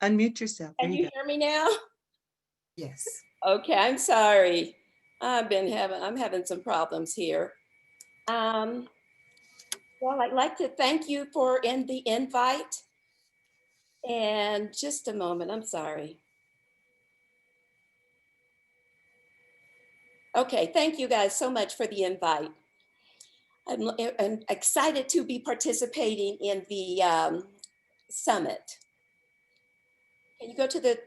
Unmute yourself. There Can you you go. hear me now? Yes. Okay, I'm sorry. I'm having some problems here. Well, I'd like to thank you for the invite. And just a moment, I'm sorry. Okay, thank you guys so much for the invite. I'm excited to be participating in the summit. Can you go to the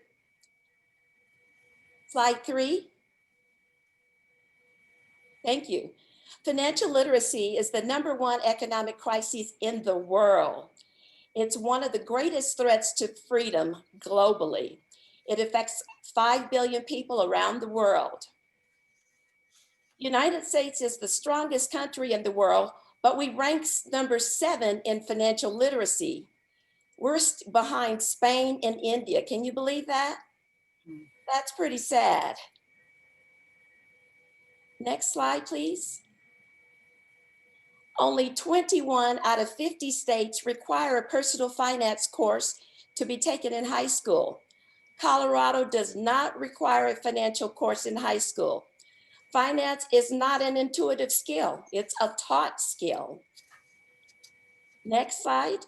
slide 3? Thank you. Financial literacy is the #1 economic crisis in the world. It's one of the greatest threats to freedom globally. It affects 5 billion people around the world. United States is the strongest country in the world, but we rank #7 in financial literacy. We're behind Spain and India. Can you believe that? That's pretty sad. Next slide, please. Only 21 out of 50 states require a personal finance course to be taken in high school. Colorado does not require a financial course in high school. Finance is not an intuitive skill, it's a taught skill. Next slide.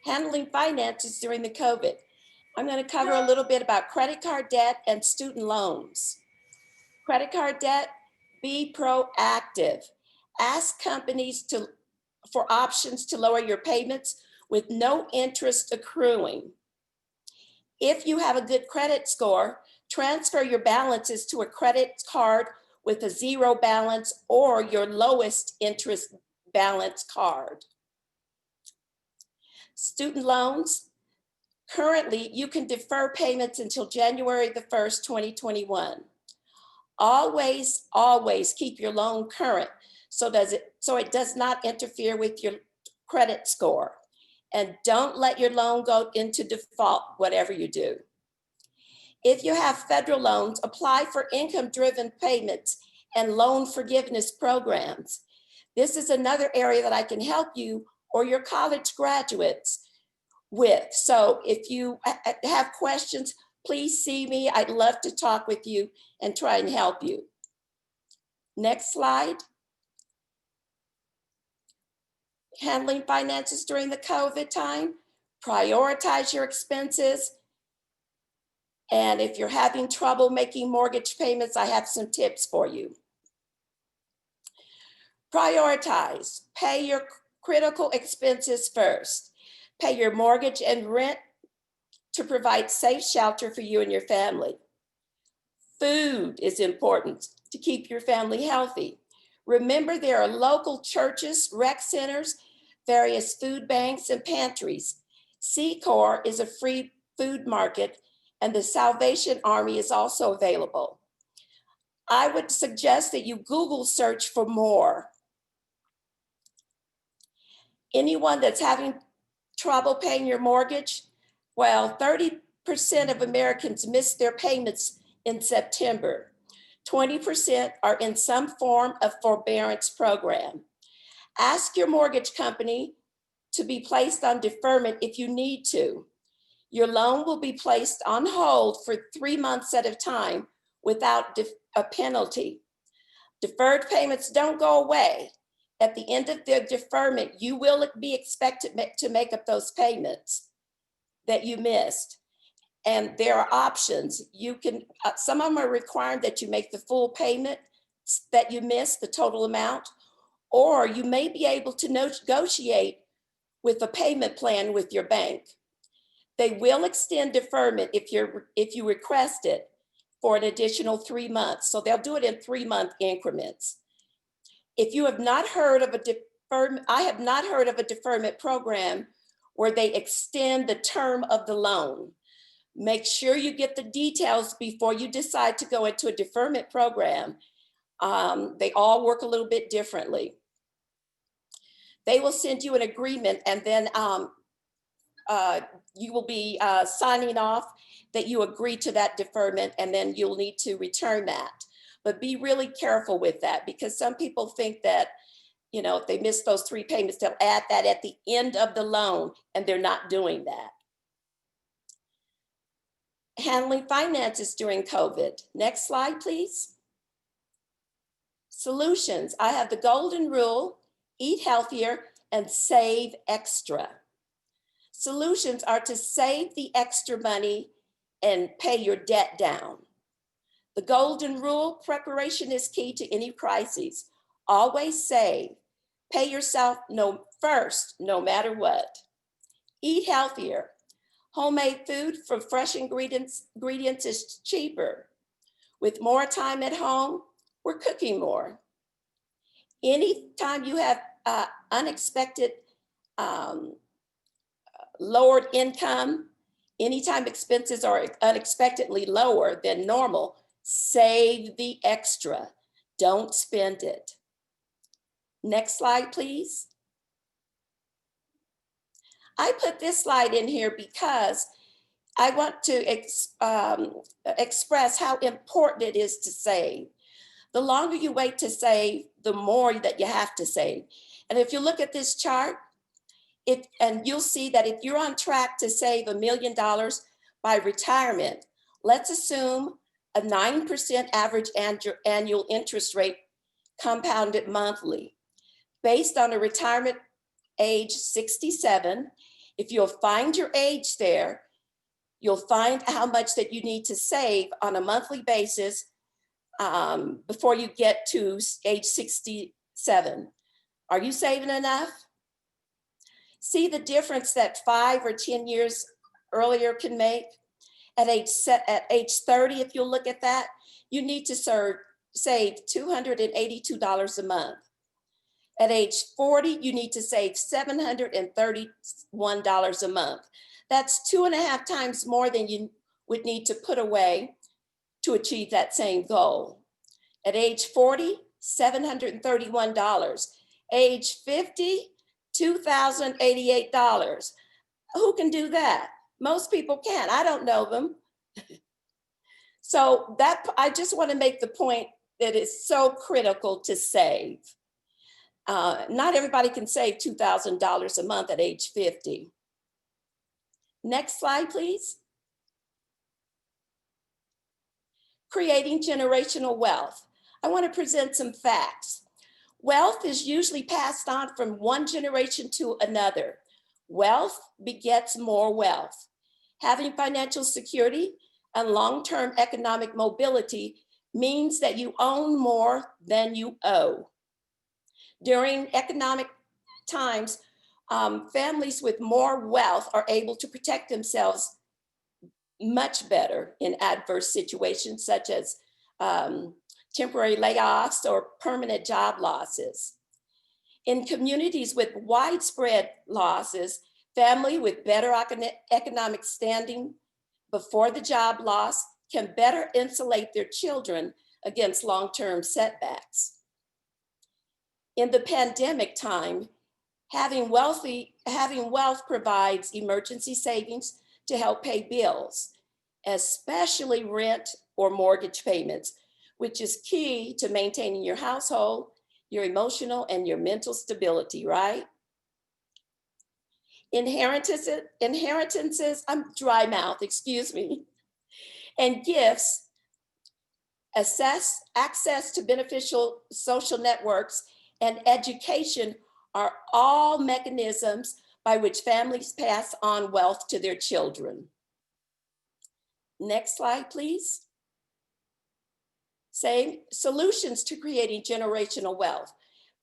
Handling finances during the COVID. I'm going to cover a little bit about credit card debt and student loans. Credit card debt, be proactive. Ask companies for options to lower your payments with no interest accruing. If you have a good credit score, transfer your balances to a credit card with a 0 balance or your lowest interest balance card. Student loans, currently you can defer payments until January the 1st, 2021. Always, always keep your loan current so it does not interfere with your credit score. And don't let your loan go into default, whatever you do. If you have federal loans, apply for income-driven payments and loan forgiveness programs. This is another area that I can help you or your college graduates with. So if you have questions, please see me. I'd love to talk with you and try and help you. Next slide. Handling finances during the COVID time, prioritize your expenses. And if you're having trouble making mortgage payments, I have some tips for you. Prioritize, pay your critical expenses first. Pay your mortgage and rent to provide safe shelter for you and your family. Food is important to keep your family healthy. Remember, there are local churches, rec centers, various food banks, and pantries. C-Corps is a free food market, and the Salvation Army is also available. I would suggest that you Google search for more. Anyone that's having trouble paying your mortgage, well, 30% of Americans miss their payments in September. 20% are in some form of forbearance program. Ask your mortgage company to be placed on deferment if you need to. Your loan will be placed on hold for 3 months at a time without a penalty. Deferred payments don't go away. At the end of the deferment, you will be expected to make up those payments that you missed. And there are options. You can, some of them are required that you make the full payment that you missed, the total amount, or you may be able to negotiate with a payment plan with your bank. They will extend deferment if you request it for an additional 3 months. So they'll do it in 3-month increments. If you have not heard of a deferment, I have not heard of a deferment program where they extend the term of the loan. Make sure you get the details before you decide to go into a deferment program. They all work a little bit differently. They will send you an agreement, and then you will be signing off that you agree to that deferment, and then you'll need to return that. But be really careful with that, because some people think that, if they miss those 3 payments, they'll add that at the end of the loan, and they're not doing that. handling finances during COVID. Next slide, please. Solutions. I have the golden rule: eat healthier and save extra. Solutions are to save the extra money and pay your debt down. The golden rule: preparation is key to any crises. Always save. Pay yourself first, no matter what. Eat healthier. Homemade food from fresh ingredients is cheaper. With more time at home, we're cooking more. Anytime you have unexpected lowered income, anytime expenses are unexpectedly lower than normal, save the extra. Don't spend it. Next slide, please. I put this slide in here because I want to express how important it is to save. The longer you wait to save, the more that you have to save. And if you look at this chart, and you'll see that if you're on track to save $1 million by retirement, let's assume a 9% average annual interest rate compounded monthly. Based on a retirement age 67, if you'll find your age there, you'll find how much that you need to save on a monthly basis before you get to age 67. Are you saving enough? See the difference that 5 or 10 years earlier can make? At age 30, if you'll look at that, you need to save $282 a month. At age 40, you need to save $731 a month. That's 2.5 times more than you would need to put away to achieve that same goal. At age 40, $731. Age 50, $2,088. Who can do that? Most people can't. I don't know them. So I just want to make the point that it's so critical to save. Not everybody can save $2,000 a month at age 50. Next slide, please. Creating generational wealth. I want to present some facts. Wealth is usually passed on from one generation to another. Wealth begets more wealth. Having financial security and long-term economic mobility means that you own more than you owe. During economic times, families with more wealth are able to protect themselves much better in adverse situations such as temporary layoffs or permanent job losses. In communities with widespread losses, family with better economic standing before the job loss can better insulate their children against long-term setbacks. In the pandemic time, having wealth provides emergency savings to help pay bills, especially rent or mortgage payments, which is key to maintaining your household, your emotional and your mental stability, right? Inheritances, I'm dry mouth, excuse me, and gifts, access to beneficial social networks, and education are all mechanisms by which families pass on wealth to their children. Next slide, please. Solutions to creating generational wealth.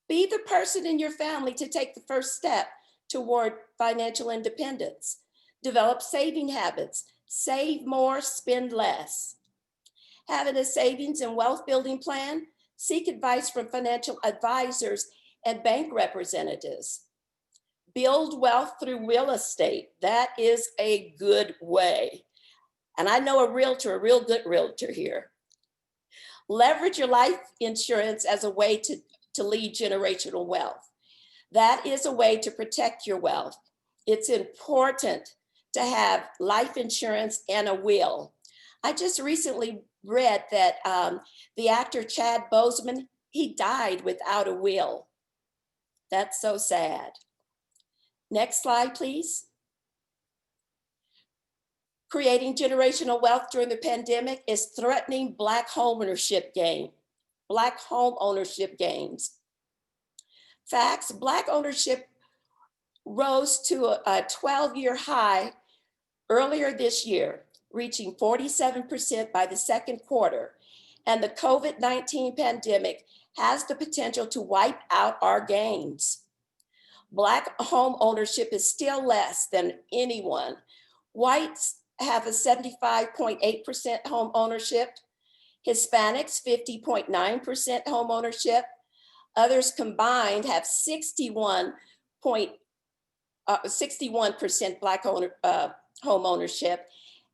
Be the person in your family to take the first step toward financial independence. Develop saving habits. Save more, spend less. Having a savings and wealth building plan. Seek advice from financial advisors and bank representatives. Build wealth through real estate. That is a good way. And I know a real good realtor here. Leverage your life insurance as a way to lead generational wealth. That is a way to protect your wealth. It's important to have life insurance and a will. I just recently read that the actor Chad Boseman, he died without a will. That's so sad. Next slide, please. Creating generational wealth during the pandemic is threatening Black home ownership gains. Facts, Black ownership rose to a 12-year high earlier this year, reaching 47% by the second quarter. And the COVID-19 pandemic has the potential to wipe out our gains. Black home ownership is still less than anyone. Whites have a 75.8% home ownership, Hispanics 50.9% home ownership, others combined have 61% Black home ownership,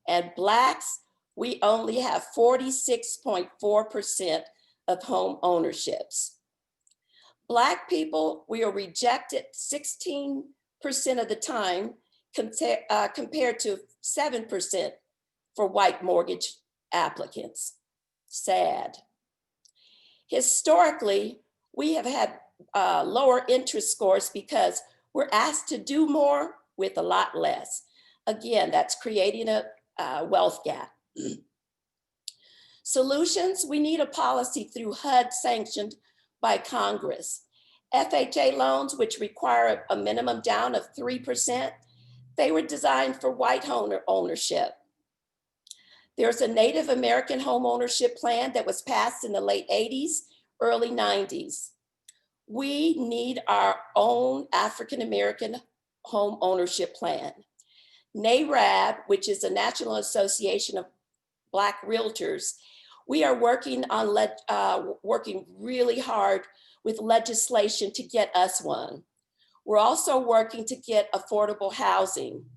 and Blacks, we only have 46.4% of home ownerships. Black people, we are rejected 16% of the time compared to 7% for white mortgage applicants. Sad. Historically, we have had lower interest scores because we're asked to do more with a lot less. Again, that's creating a wealth gap. Solutions, we need a policy through HUD sanctioned by Congress. FHA loans, which require a minimum down of 3%, they were designed for white ownership. There's a Native American home ownership plan that was passed in the late 80s, early 90s. We need our own African American home ownership plan. NARAB, which is the National Association of Black Realtors, we are working really hard with legislation to get us one. We're also working to get affordable housing.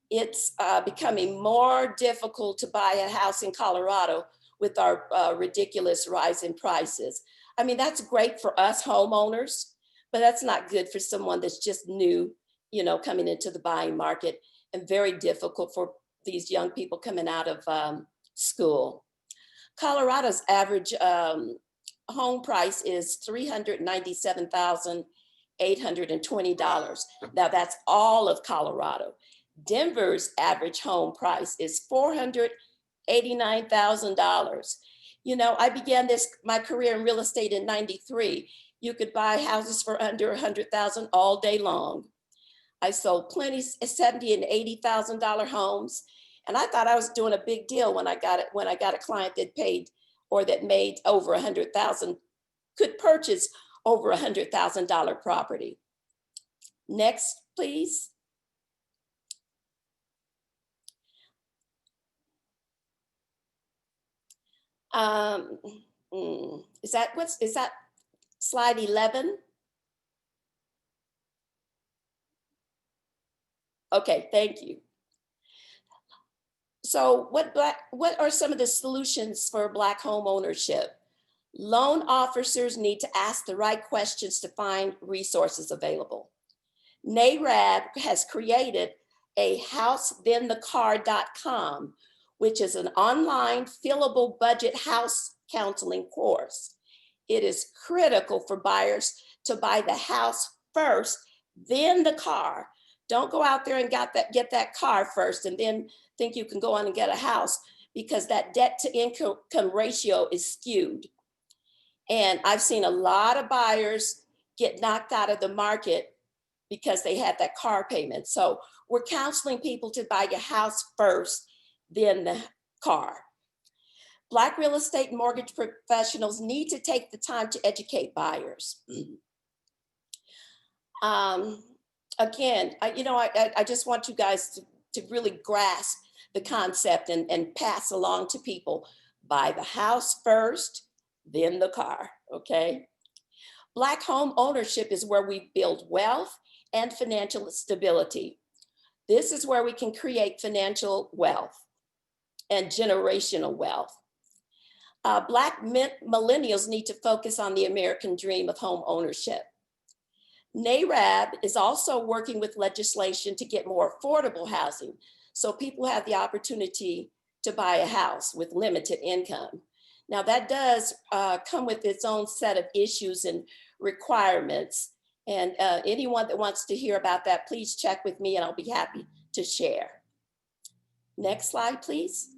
It's becoming more difficult to buy a house in Colorado with our ridiculous rise in prices. I mean, that's great for us homeowners, but that's not good for someone that's just new, coming into the buying market, and very difficult for these young people coming out of school. Colorado's average home price is $397,820. Now that's all of Colorado. Denver's average home price is $489,000. I began my career in real estate in '93. You could buy houses for under $100,000 all day long. I sold plenty $70,000 and $80,000 homes. And I thought I was doing a big deal when I got a client that paid or that made over $100,000, could purchase over $100,000 property. Next, please. Is that slide 11? Okay, thank you. So what are some of the solutions for Black home ownership? Loan officers need to ask the right questions to find resources available. NARAB has created a housethenthecar.com, which is an online fillable budget house counseling course. It is critical for buyers to buy the house first, then the car. Don't go out there and get that car first and then think you can go on and get a house, because that debt to income ratio is skewed. And I've seen a lot of buyers get knocked out of the market because they had that car payment. So we're counseling people to buy your house first, then the car. Black real estate mortgage professionals need to take the time to educate buyers. Again, I just want you guys to really grasp the concept and pass along to people. Buy the house first, then the car, okay? Black home ownership is where we build wealth and financial stability. This is where we can create financial wealth and generational wealth. Black millennials need to focus on the American dream of home ownership. NARAB is also working with legislation to get more affordable housing, so people have the opportunity to buy a house with limited income. Now that does come with its own set of issues and requirements. And anyone that wants to hear about that, please check with me and I'll be happy to share. Next slide, please.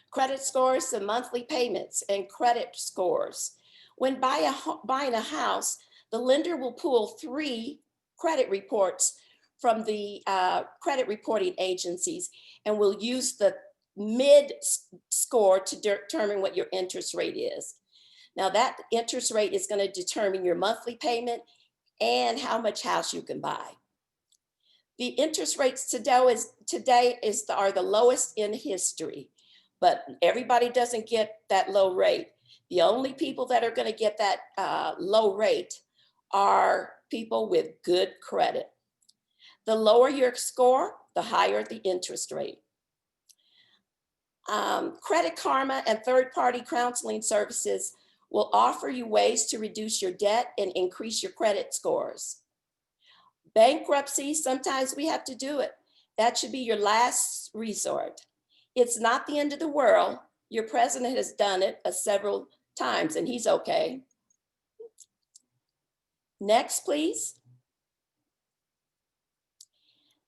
Credit scores, the monthly payments and credit scores. When buying a house, the lender will pull 3 credit reports from the credit reporting agencies and will use the mid score to determine what your interest rate is. Now that interest rate is going to determine your monthly payment and how much house you can buy. The interest rates today are the lowest in history, but everybody doesn't get that low rate. The only people that are going to get that low rate are people with good credit. The lower your score, the higher the interest rate. Credit Karma and third-party counseling services will offer you ways to reduce your debt and increase your credit scores. Bankruptcy, sometimes we have to do it. That should be your last resort. It's not the end of the world. Your president has done it several times and he's okay. Next, please.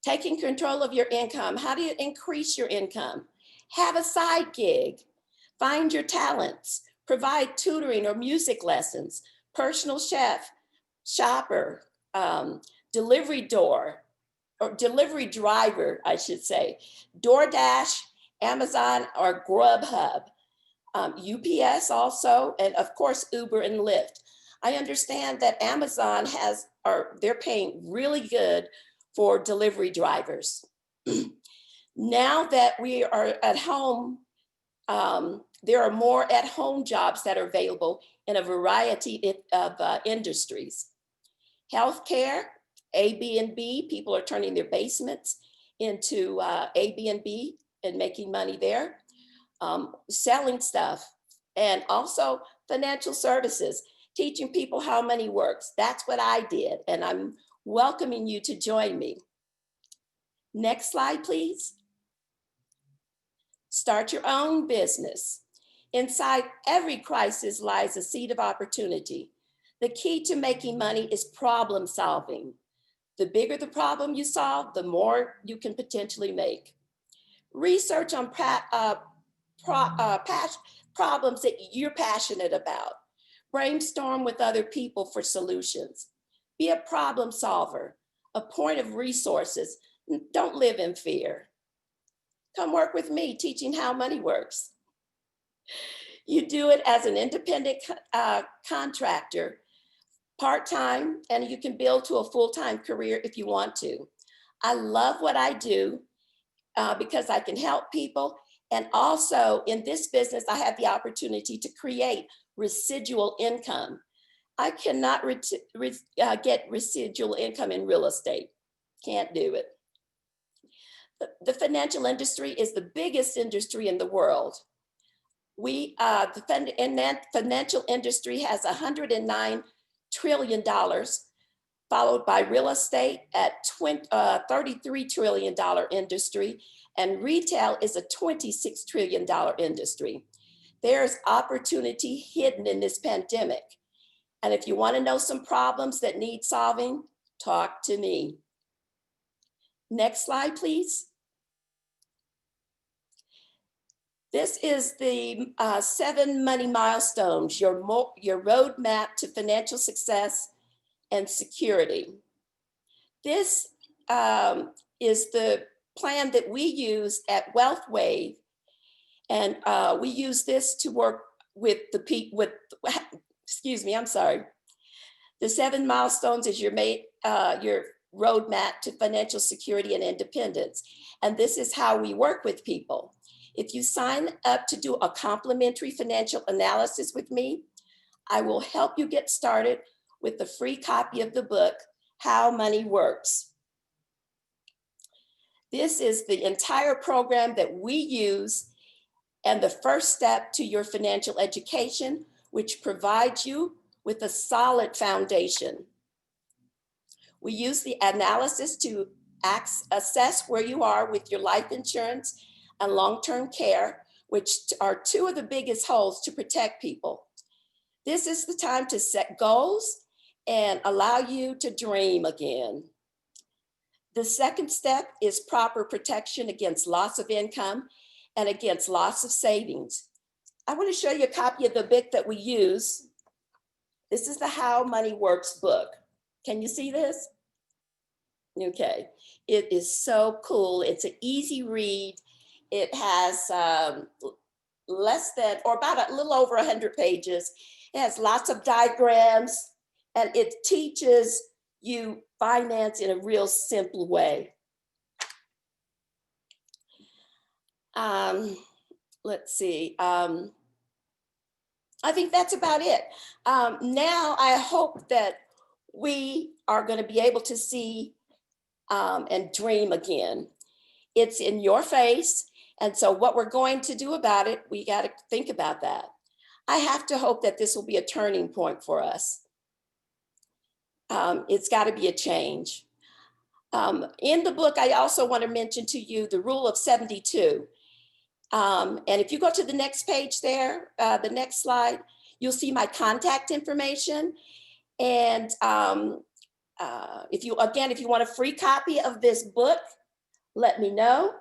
Taking control of your income. How do you increase your income? Have a side gig. Find your talents. Provide tutoring or music lessons. Personal chef, shopper, delivery driver, I should say. DoorDash, Amazon, or Grubhub. UPS also, and of course, Uber and Lyft. I understand that Amazon they're paying really good for delivery drivers. Now that we are at home, there are more at-home jobs that are available in a variety of industries. Healthcare, Airbnb, people are turning their basements into Airbnb and making money there. Selling stuff, and also financial services, teaching people how money works. That's what I did, and I'm welcoming you to join me. Next slide, please. Start your own business. Inside every crisis lies a seed of opportunity. The key to making money is problem solving. The bigger the problem you solve, the more you can potentially make. Research on problems that you're passionate about. Brainstorm with other people for solutions. Be a problem solver, a point of resources. Don't live in fear. Come work with me teaching how money works. You do it as an independent contractor, part-time, and you can build to a full-time career if you want to. I love what I do because I can help people. And also in this business, I have the opportunity to create residual income. I cannot get residual income in real estate. Can't do it. The financial industry is the biggest industry in the world. The financial industry has $109 trillion, followed by real estate at $33 trillion industry, and retail is a $26 trillion industry. There's opportunity hidden in this pandemic. And if you want to know some problems that need solving, talk to me. Next slide, please. This is the 7 money milestones, your roadmap to financial success and security. This is the plan that we use at WealthWave, and we use this to work with excuse me, I'm sorry. The 7 milestones is your roadmap to financial security and independence, and this is how we work with people. If you sign up to do a complimentary financial analysis with me, I will help you get started with a free copy of the book, How Money Works. This is the entire program that we use and the first step to your financial education, which provides you with a solid foundation. We use the analysis to assess where you are with your life insurance and long-term care, which are 2 of the biggest holes to protect people. This is the time to set goals and allow you to dream again. The second step is proper protection against loss of income and against loss of savings. I want to show you a copy of the book that we use. This is the How Money Works book. Can you see this? Okay, it is so cool. It's an easy read. It has less than, or about a little over 100 pages. It has lots of diagrams, and it teaches you finance in a real simple way. Let's see. I think that's about it. Now I hope that we are going to be able to see and dream again. It's in your face. And so what we're going to do about it, we got to think about that. I have to hope that this will be a turning point for us. It's got to be a change. In the book, I also want to mention to you the rule of 72. And if you go to the next page there, the next slide, you'll see my contact information. And if you want a free copy of this book, let me know.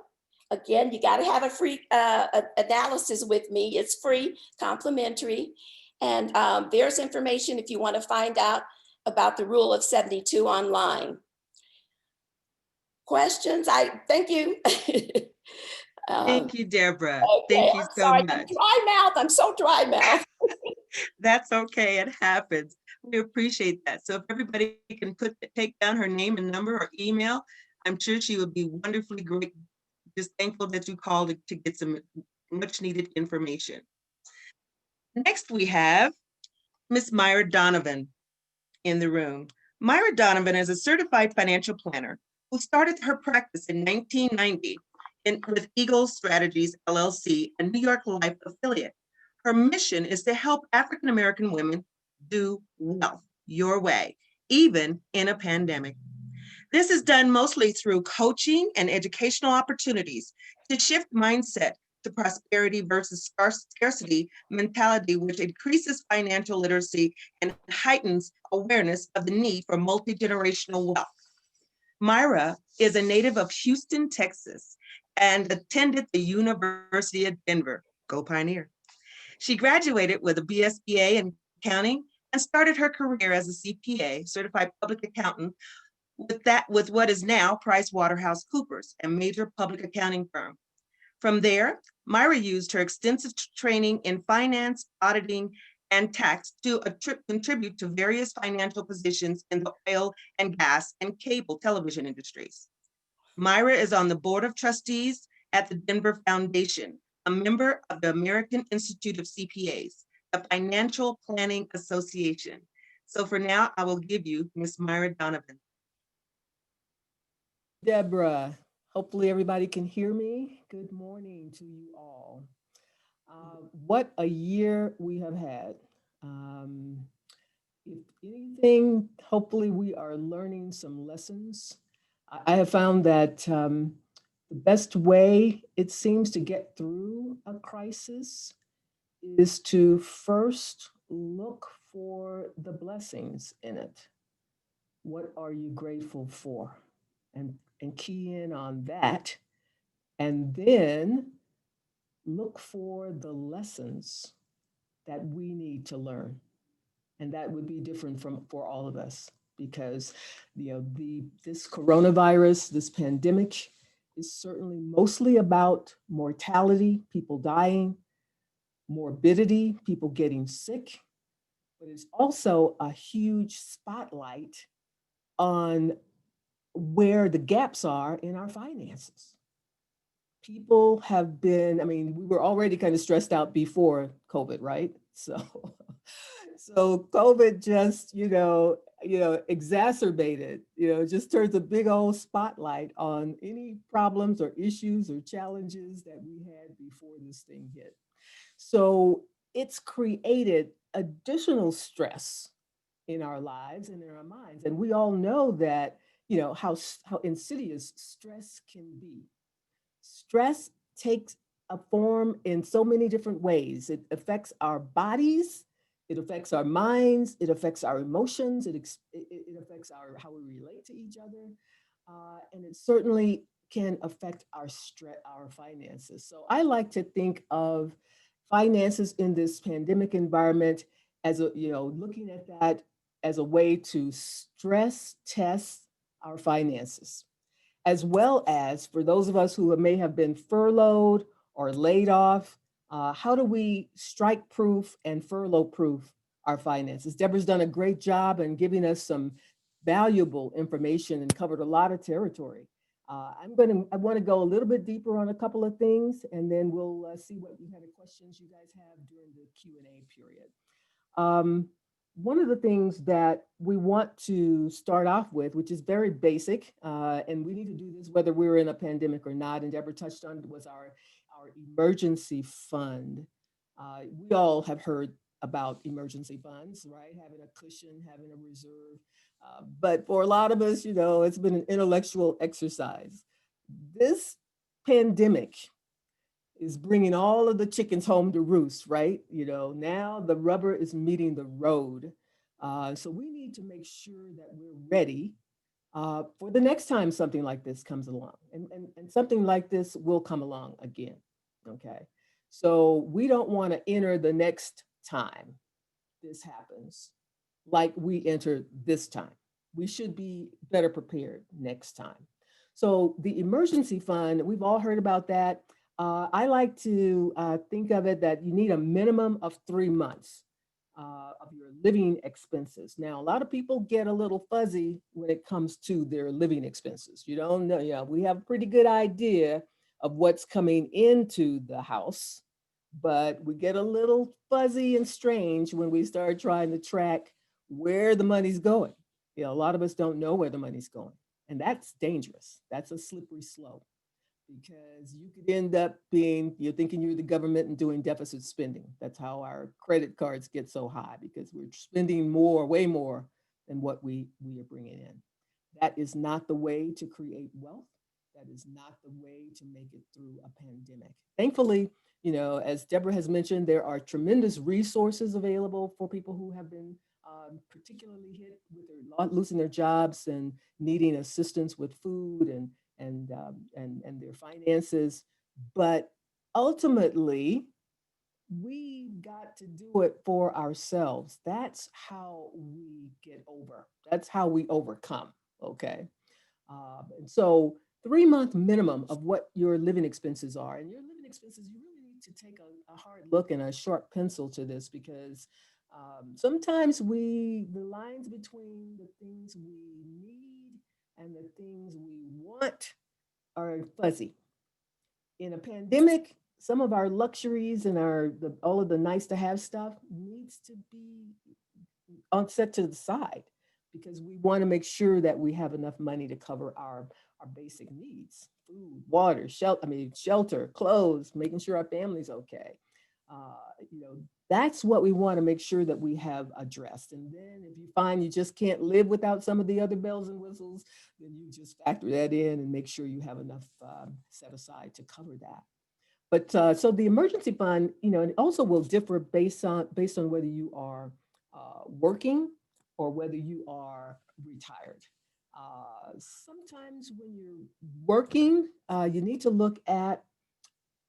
Again, you got to have a free analysis with me. It's free, complimentary. And there's information if you want to find out about the rule of 72 online. Questions? I thank you. Thank you, Deborah. Okay, Thank you I'm so sorry, much. dry mouth. I'm so dry mouth. That's okay. It happens. We appreciate that. So if everybody can take down her name and number or email, I'm sure she would be wonderfully great. Just thankful that you called to get some much needed information. Next, we have Miss Myra Donovan in the room. Myra Donovan is a certified financial planner who started her practice in 1990 with Eagle Strategies, LLC, a New York Life affiliate. Her mission is to help African American women do wealth your way, even in a pandemic. This is done mostly through coaching and educational opportunities to shift mindset to prosperity versus scarcity mentality, which increases financial literacy and heightens awareness of the need for multi-generational wealth. Myra is a native of Houston, Texas, and attended the University of Denver. Go Pioneer. She graduated with a BSBA in accounting and started her career as a CPA, certified public accountant, with what is now PricewaterhouseCoopers, a major public accounting firm. From there, Myra used her extensive training in finance, auditing, and tax to contribute to various financial positions in the oil and gas and cable television industries. Myra is on the board of trustees at the Denver Foundation, a member of the American Institute of CPAs, the Financial Planning Association. So for now, I will give you Ms. Myra Donovan. Deborah, hopefully everybody can hear me. Good morning to you all. What a year we have had. If anything, hopefully we are learning some lessons. I have found that the best way it seems to get through a crisis is to first look for the blessings in it. What are you grateful for? And key in on that. And then look for the lessons that we need to learn. And that would be different for all of us because this coronavirus, this pandemic is certainly mostly about mortality, people dying, morbidity, people getting sick, but it's also a huge spotlight on where the gaps are in our finances. People have been, I mean, we were already kind of stressed out before COVID, right? So COVID just, exacerbated, just turns a big old spotlight on any problems or issues or challenges that we had before this thing hit. So it's created additional stress in our lives and in our minds. And we all know that, how insidious stress can be. Stress takes a form in so many different ways. It affects our bodies, it affects our minds, it affects our emotions, it affects how we relate to each other. and it certainly can affect our finances. So I like to think of finances in this pandemic environment as a, looking at that as a way to stress test our finances, as well as for those of us who may have been furloughed or laid off. How do we strike proof and furlough proof our finances? Deborah's done a great job in giving us some valuable information and covered a lot of territory. I want to go a little bit deeper on a couple of things, and then we'll see what kind of questions you guys have during the Q&A period. Um, One of the things that we want to start off with, which is very basic, and we need to do this whether we're in a pandemic or not, and Deborah touched on, was our emergency fund. We all have heard about emergency funds, right? Having a cushion, having a reserve. But for a lot of us, it's been an intellectual exercise. This pandemic is bringing all of the chickens home to roost, right? Now the rubber is meeting the road. So we need to make sure that we're ready for the next time something like this comes along. And something like this will come along again. Okay. So we don't want to enter the next time this happens like we entered this time. We should be better prepared next time. So the emergency fund, we've all heard about that. I like to think of it that you need a minimum of 3 months of your living expenses. Now, a lot of people get a little fuzzy when it comes to their living expenses. You don't know, yeah, we have a pretty good idea of what's coming into the house, but we get a little fuzzy and strange when we start trying to track where the money's going. A lot of us don't know where the money's going, and that's dangerous. That's a slippery slope because you could end up you're thinking you're the government and doing deficit spending. That's how our credit cards get so high, because we're spending more, way more than what we are bringing in. That is not the way to create wealth. That is not the way to make it through a pandemic. Thankfully, as Deborah has mentioned, there are tremendous resources available for people who have been particularly hit with losing their jobs and needing assistance with food and their finances. But ultimately, we got to do it for ourselves. That's how we get over. That's how we overcome. Okay. And so 3 month minimum of what your living expenses are. And your living expenses, you really need to take a hard look and a sharp pencil to this, because sometimes the lines between the things we need and the things we want are fuzzy. In a pandemic, some of our luxuries and all of the nice to have stuff needs to be on set to the side, because we want to make sure that we have enough money to cover our basic needs: food, water, shelter, clothes, making sure our family's okay. uh, you know that's what we want to make sure that we have addressed. And then if you find you just can't live without some of the other bells and whistles, then you just factor that in and make sure you have enough set aside to cover that. But so the emergency fund, it also will differ based on whether you are working or whether you are retired. Sometimes when you're working, you need to look at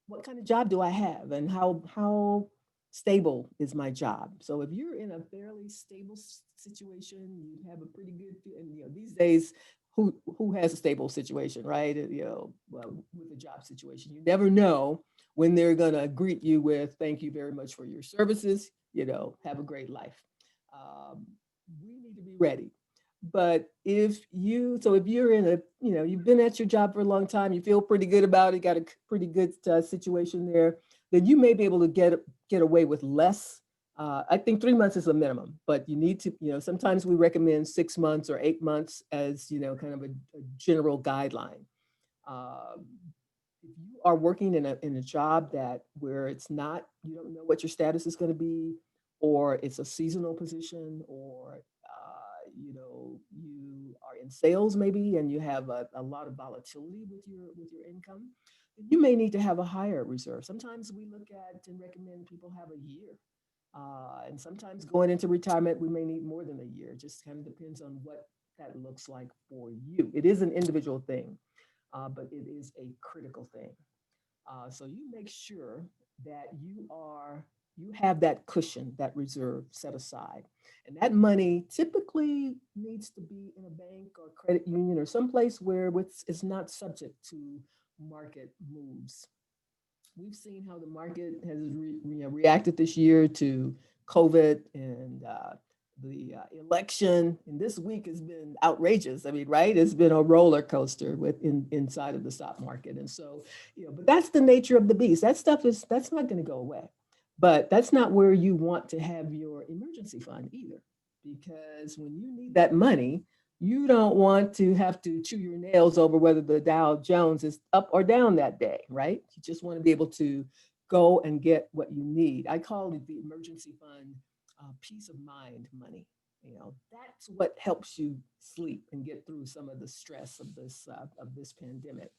what kind of job do I have and how stable is my job. So if you're in a fairly stable situation, you have a pretty good, and these days, who has a stable situation, right? Well, with a job situation, you never know when they're gonna greet you with "Thank you very much for your services. Have a great life." Um, we need to be ready. But if you're in you've been at your job for a long time, you feel pretty good about it, got a pretty good situation there, then you may be able to get away with less. I think 3 months is a minimum, but you need to, sometimes we recommend 6 months or 8 months as, kind of a general guideline. Um, if you are working in a job where it's not, you don't know what your status is going to be, or it's a seasonal position, or you are in sales maybe, and you have a lot of volatility with your income, then you may need to have a higher reserve. Sometimes we look at and recommend people have a year. And sometimes going into retirement, we may need more than a year. It just kind of depends on what that looks like for you. It is an individual thing, but it is a critical thing. So you make sure that you have that cushion, that reserve set aside. And that money typically needs to be in a bank or credit union or someplace where it's not subject to market moves. We've seen how the market has reacted this year to COVID and the election. And this week has been outrageous. I mean, right? It's been a roller coaster inside of the stock market. And so, but that's the nature of the beast. That's not going to go away. But that's not where you want to have your emergency fund either, because when you need that money, you don't want to have to chew your nails over whether the Dow Jones is up or down that day, right? You just want to be able to go and get what you need. I call it the emergency fund peace of mind money. That's what helps you sleep and get through some of the stress of this pandemic.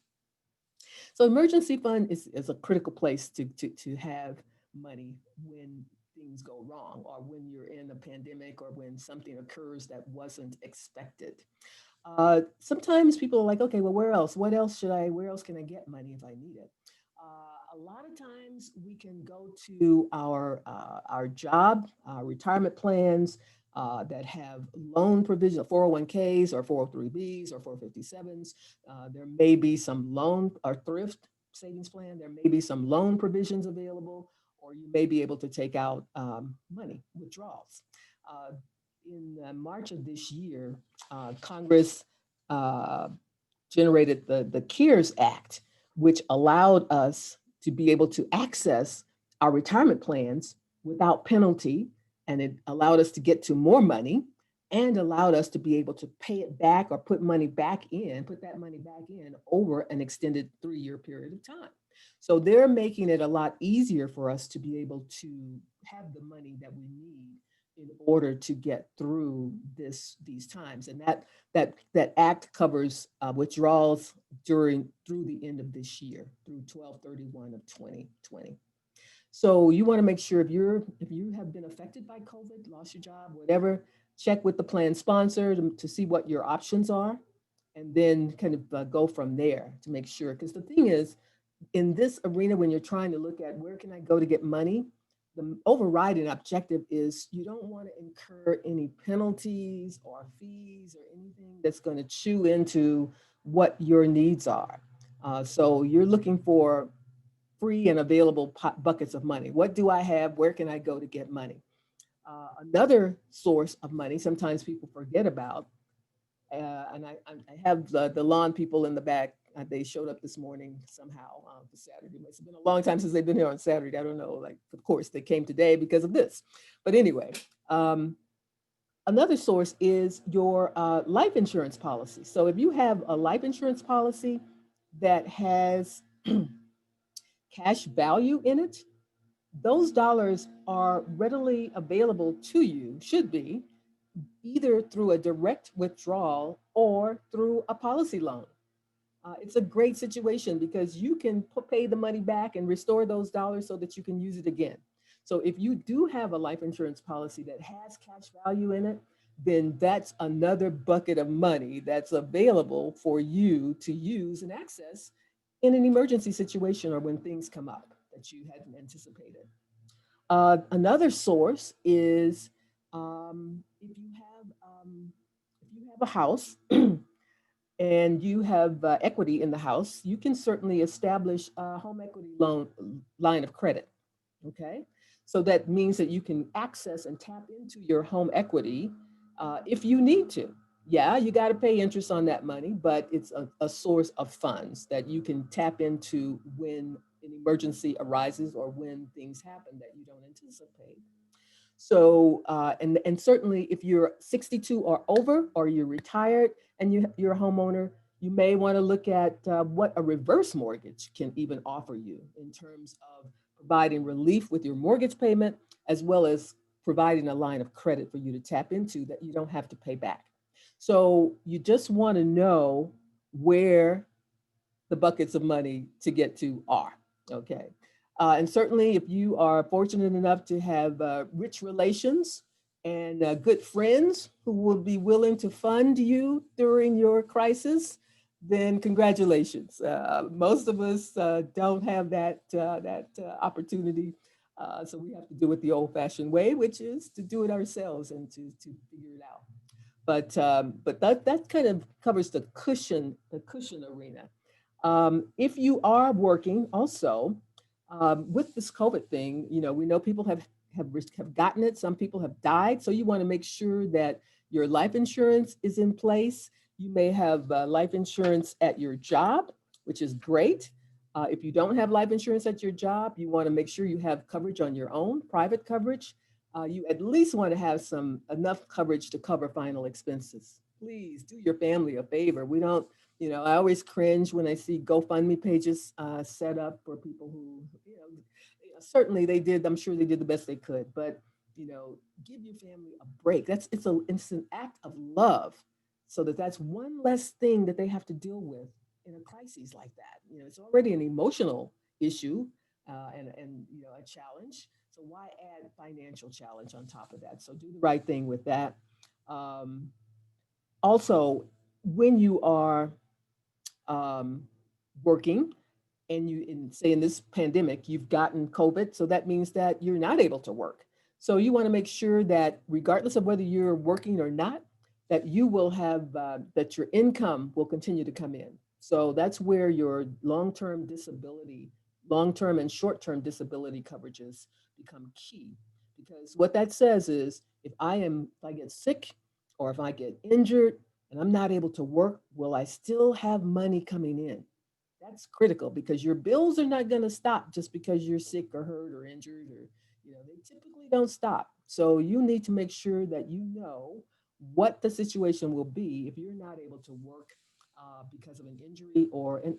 So emergency fund is a critical place to have money when things go wrong or when you're in a pandemic or when something occurs that wasn't expected. Sometimes people are like, okay, well, where else? Where else can I get money if I need it? A lot of times we can go to our job, our retirement plans that have loan provision, 401ks or 403bs or 457s. There may be some loan or thrift savings plan. There may be some loan provisions available, or you may be able to take out money withdrawals. In March of this year, Congress generated the CARES Act, which allowed us to be able to access our retirement plans without penalty. And it allowed us to get to more money and allowed us to be able to pay it back or put that money back in over an extended 3-year period of time. So they're making it a lot easier for us to be able to have the money that we need in order to get through these times. And that act covers withdrawals through the end of this year, through 12/31 of 2020. So you want to make sure if you have been affected by COVID, lost your job, whatever, check with the plan sponsor to see what your options are, and then kind of go from there to make sure. Because the thing is, in this arena, when you're trying to look at where can I go to get money, the overriding objective is you don't want to incur any penalties or fees or anything that's going to chew into what your needs are. So you're looking for free and available buckets of money. What do I have? Where can I go to get money? Another source of money, sometimes people forget about, and I have the lawn people in the back. They showed up this morning somehow for Saturday. It must have been a long time since they've been here on Saturday. I don't know. Like, of course, they came today because of this. But anyway, another source is your life insurance policy. So if you have a life insurance policy that has cash value in it, those dollars are readily available to you, should be, either through a direct withdrawal or through a policy loan. It's a great situation because you can pay the money back and restore those dollars so that you can use it again. So if you do have a life insurance policy that has cash value in it, then that's another bucket of money that's available for you to use and access in an emergency situation or when things come up that you hadn't anticipated. Another source is if you have a house and you have equity in the house, you can certainly establish a home equity loan line of credit. Okay, so that means that you can access and tap into your home equity if you need to. Yeah, you got to pay interest on that money, but it's a source of funds that you can tap into when an emergency arises or when things happen that you don't anticipate. So, and certainly if you're 62 or over, or you're retired and you're a homeowner, you may want to look at what a reverse mortgage can even offer you in terms of providing relief with your mortgage payment, as well as providing a line of credit for you to tap into that you don't have to pay back. So you just want to know where the buckets of money to get to are, okay? And certainly if you are fortunate enough to have rich relations, and good friends who will be willing to fund you during your crisis, then congratulations. Most of us don't have that opportunity, so we have to do it the old-fashioned way, which is to do it ourselves and to figure it out. But that kind of covers the cushion arena. If you are working also with this COVID thing, we know people have gotten it. Some people have died. So you want to make sure that your life insurance is in place. You may have life insurance at your job, which is great. If you don't have life insurance at your job, you want to make sure you have coverage on your own, private coverage. You at least want to have enough coverage to cover final expenses. Please do your family a favor. We don't, I always cringe when I see GoFundMe pages set up for people who, certainly they did. I'm sure they did the best they could, but give your family a break. It's an act of love, so that's one less thing that they have to deal with in a crisis like that. It's already an emotional issue and a challenge. So why add financial challenge on top of that? So do the right thing with that. Um, Also, when you are um, working and say in this pandemic, you've gotten COVID, so that means that you're not able to work. So you want to make sure that regardless of whether you're working or not, that you will have, that your income will continue to come in. So that's where your long-term and short-term disability coverages become key. Because what that says is if I get sick or if I get injured and I'm not able to work, will I still have money coming in? That's critical because your bills are not going to stop just because you're sick or hurt or injured or, they typically don't stop. So you need to make sure that you know what the situation will be if you're not able to work because of an injury or an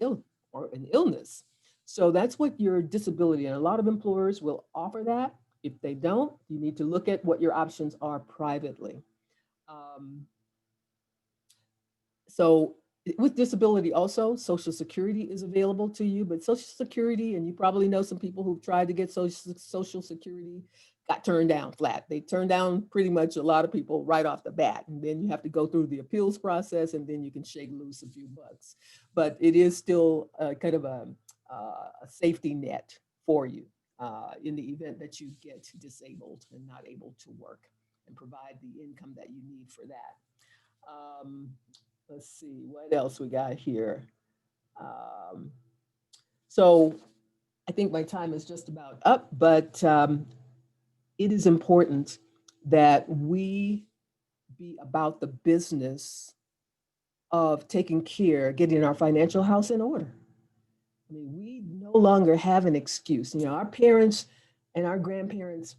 illness. So that's what your disability, and a lot of employers will offer that. If they don't, you need to look at what your options are privately. Um, so with disability also, Social Security is available to you, but Social Security, and you probably know some people who've tried to get Social Security, got turned down flat. They turned down pretty much a lot of people right off the bat. And then you have to go through the appeals process and then you can shake loose a few bucks. But it is still kind of a safety net for you in the event that you get disabled and not able to work and provide the income that you need for that. Um, let's see what else we got here. Um, so I think my time is just about up, but it is important that we be about the business of taking care, getting our financial house in order. I mean, we no longer have an excuse. Our parents and our grandparents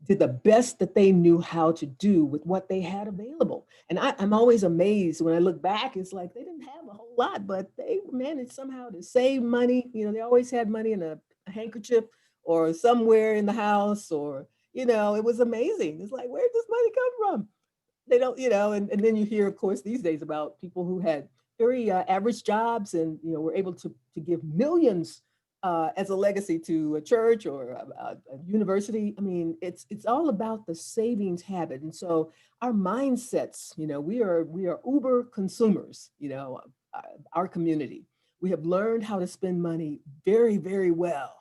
did the best that they knew how to do with what they had available. And I'm always amazed when I look back, it's like they didn't have a whole lot, but they managed somehow to save money. They always had money in a handkerchief or somewhere in the house, or, it was amazing. It's like, where'd this money come from? They don't, and then you hear, of course, these days about people who had very average jobs and, were able to give millions as a legacy to a church or a university. I mean, it's all about the savings habit. And so our mindsets, we are uber consumers, our community. We have learned how to spend money very, very well.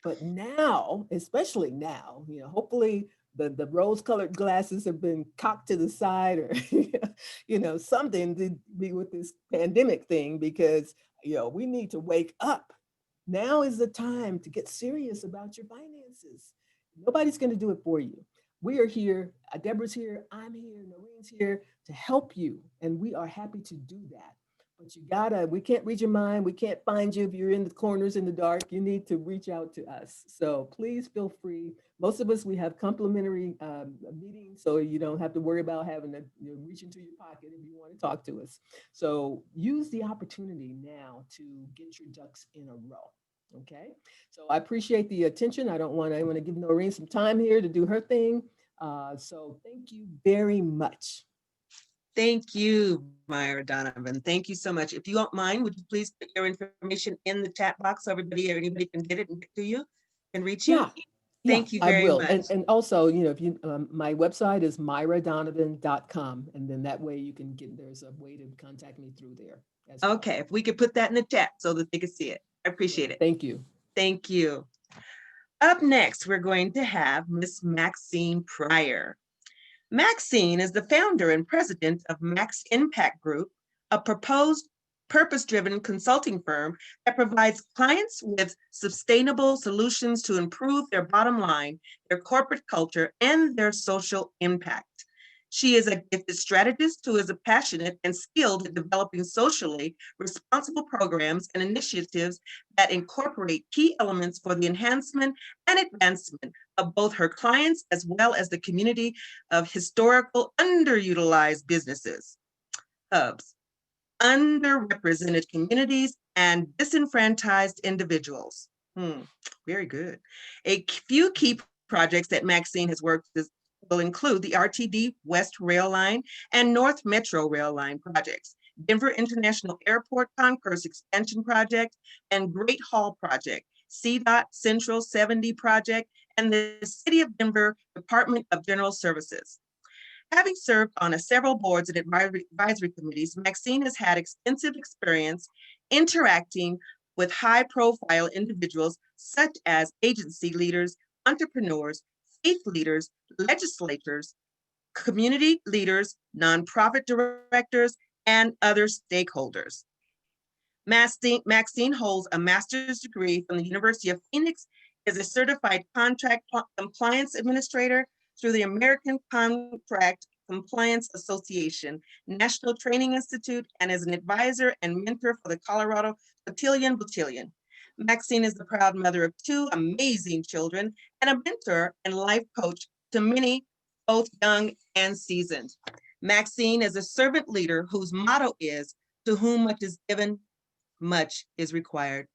But now, especially now, hopefully the rose-colored glasses have been cocked to the side, or something to be with this pandemic thing, because we need to wake up. Now is the time to get serious about your finances. Nobody's going to do it for you. We are here. Deborah's here. I'm here. Noreen's here to help you, and we are happy to do that. But we can't read your mind. We can't find you if you're in the corners in the dark. You need to reach out to us. So please feel free. Most of us, we have complimentary meetings, so you don't have to worry about having to reach into your pocket if you want to talk to us. So use the opportunity now to get your ducks in a row. Okay. So I appreciate the attention. I want to give Noreen some time here to do her thing. So thank you very much. Thank you, Myra Donovan. Thank you so much. If you don't mind, would you please put your information in the chat box so anybody can get it and get to you and reach you? Yeah. Thank you I very will. much. And also, you know, if you, my website is myradonovan.com, and then that way you can get, there's a way to contact me through there as well. Okay, if we could put that in the chat so that they can see it. I appreciate it. Thank you. Thank you. Up next, we're going to have Miss Maxine Pryor. Maxine is the founder and president of Max Impact Group, a proposed purpose-driven consulting firm that provides clients with sustainable solutions to improve their bottom line, their corporate culture, and their social impact. She is a gifted strategist who is passionate and skilled at developing socially responsible programs and initiatives that incorporate key elements for the enhancement and advancement of both her clients as well as the community of historical underutilized businesses, hubs, underrepresented communities, and disenfranchised individuals. Very good. A few key projects that Maxine has worked with will include the RTD West Rail Line and North Metro Rail Line projects, Denver International Airport Concourse Expansion Project, and Great Hall Project, CDOT Central 70 Project, and the City of Denver Department of General Services. Having served on several boards and advisory committees, Maxine has had extensive experience interacting with high-profile individuals such as agency leaders, entrepreneurs, faith leaders, legislators, community leaders, nonprofit directors, and other stakeholders. Maxine holds a master's degree from the University of Phoenix, is a certified contract compliance administrator through the American Contract Compliance Association, National Training Institute, and is an advisor and mentor for the Colorado Cotillion Battalion. Maxine is the proud mother of 2 amazing children and a mentor and life coach to many, both young and seasoned. Maxine is a servant leader whose motto is, "To whom much is given, much is required."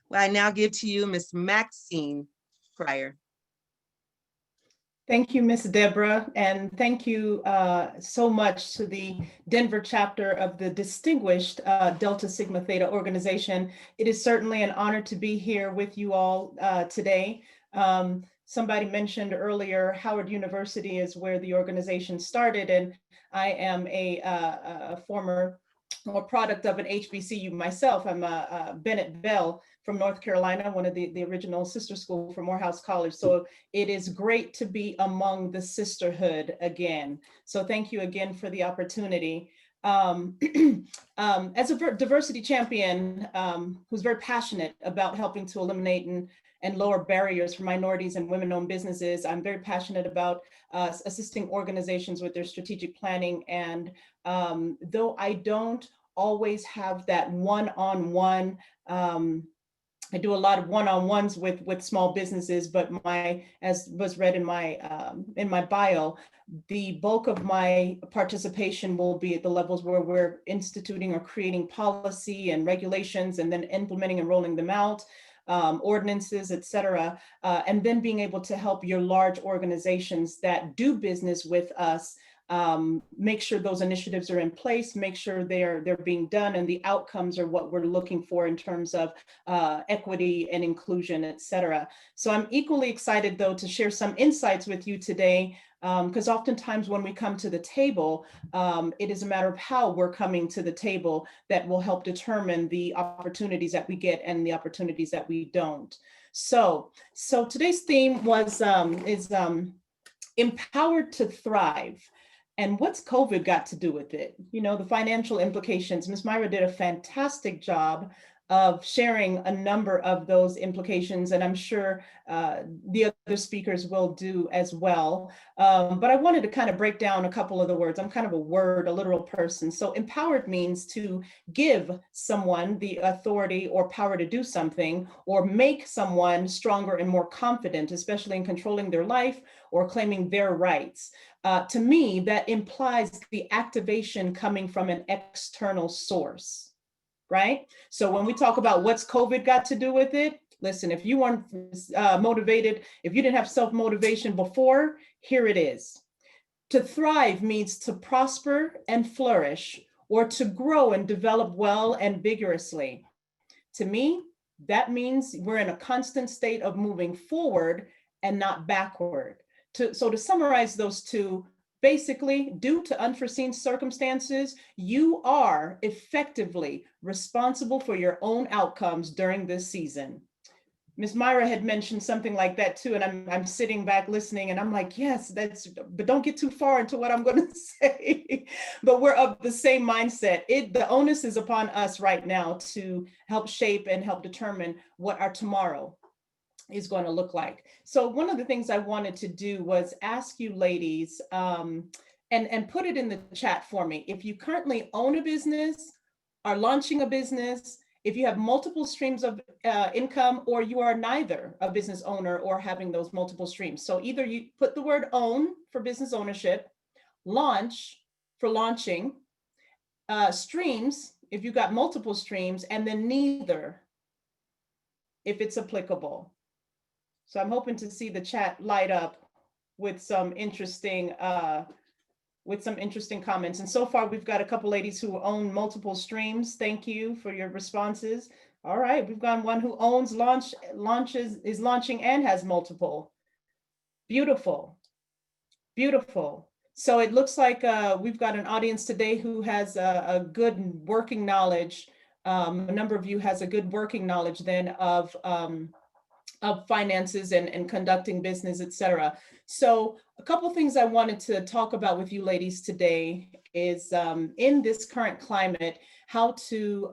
Well, I now give to you Miss Maxine Pryor. Thank you, Ms. Deborah, and thank you so much to the Denver chapter of the distinguished Delta Sigma Theta organization. It is certainly an honor to be here with you all today. Somebody mentioned earlier, Howard University is where the organization started, and I am a former or product of an HBCU myself. I'm a Bennett Bell from North Carolina, one of the original sister school for Morehouse College. So it is great to be among the sisterhood again. So thank you again for the opportunity. As a diversity champion who's very passionate about helping to eliminate and lower barriers for minorities and women-owned businesses, I'm very passionate about assisting organizations with their strategic planning. And though I don't always have that one-on-one, I do a lot of one-on-ones with small businesses, but as was read in my bio, the bulk of my participation will be at the levels where we're instituting or creating policy and regulations and then implementing and rolling them out, ordinances, et cetera, and then being able to help your large organizations that do business with us make sure those initiatives are in place, make sure they're being done, and the outcomes are what we're looking for in terms of equity and inclusion, et cetera. So I'm equally excited, though, to share some insights with you today, because oftentimes when we come to the table, it is a matter of how we're coming to the table that will help determine the opportunities that we get and the opportunities that we don't. So today's theme is empowered to thrive. And what's COVID got to do with it? You know, the financial implications. Ms. Myra did a fantastic job of sharing a number of those implications, and I'm sure the other speakers will do as well. But I wanted to kind of break down a couple of the words. I'm kind of a literal person. So empowered means to give someone the authority or power to do something, or make someone stronger and more confident, especially in controlling their life or claiming their rights. To me, that implies the activation coming from an external source, right? So when we talk about what's COVID got to do with it, listen, if you weren't motivated, if you didn't have self-motivation before, here it is. To thrive means to prosper and flourish, or to grow and develop well and vigorously. To me, that means we're in a constant state of moving forward and not backward. So to summarize those two, basically, due to unforeseen circumstances, you are effectively responsible for your own outcomes during this season. Ms. Myra had mentioned something like that too, and I'm sitting back listening, and I'm like, yes, but don't get too far into what I'm going to say. But we're of the same mindset. The onus is upon us right now to help shape and help determine what our tomorrow is going to look like. So one of the things I wanted to do was ask you ladies, and put it in the chat for me. If you currently own a business, are launching a business, if you have multiple streams of income, or you are neither a business owner or having those multiple streams. So either you put the word own for business ownership, launch for launching, streams, if you've got multiple streams, and then neither, if it's applicable. So I'm hoping to see the chat light up with some interesting comments. And so far, we've got a couple ladies who own multiple streams. Thank you for your responses. All right, we've got one who owns is launching and has multiple. Beautiful, beautiful. So it looks like we've got an audience today who has a good working knowledge. A number of you has a good working knowledge then of finances and conducting business, et cetera. So a couple things I wanted to talk about with you ladies today is in this current climate, how to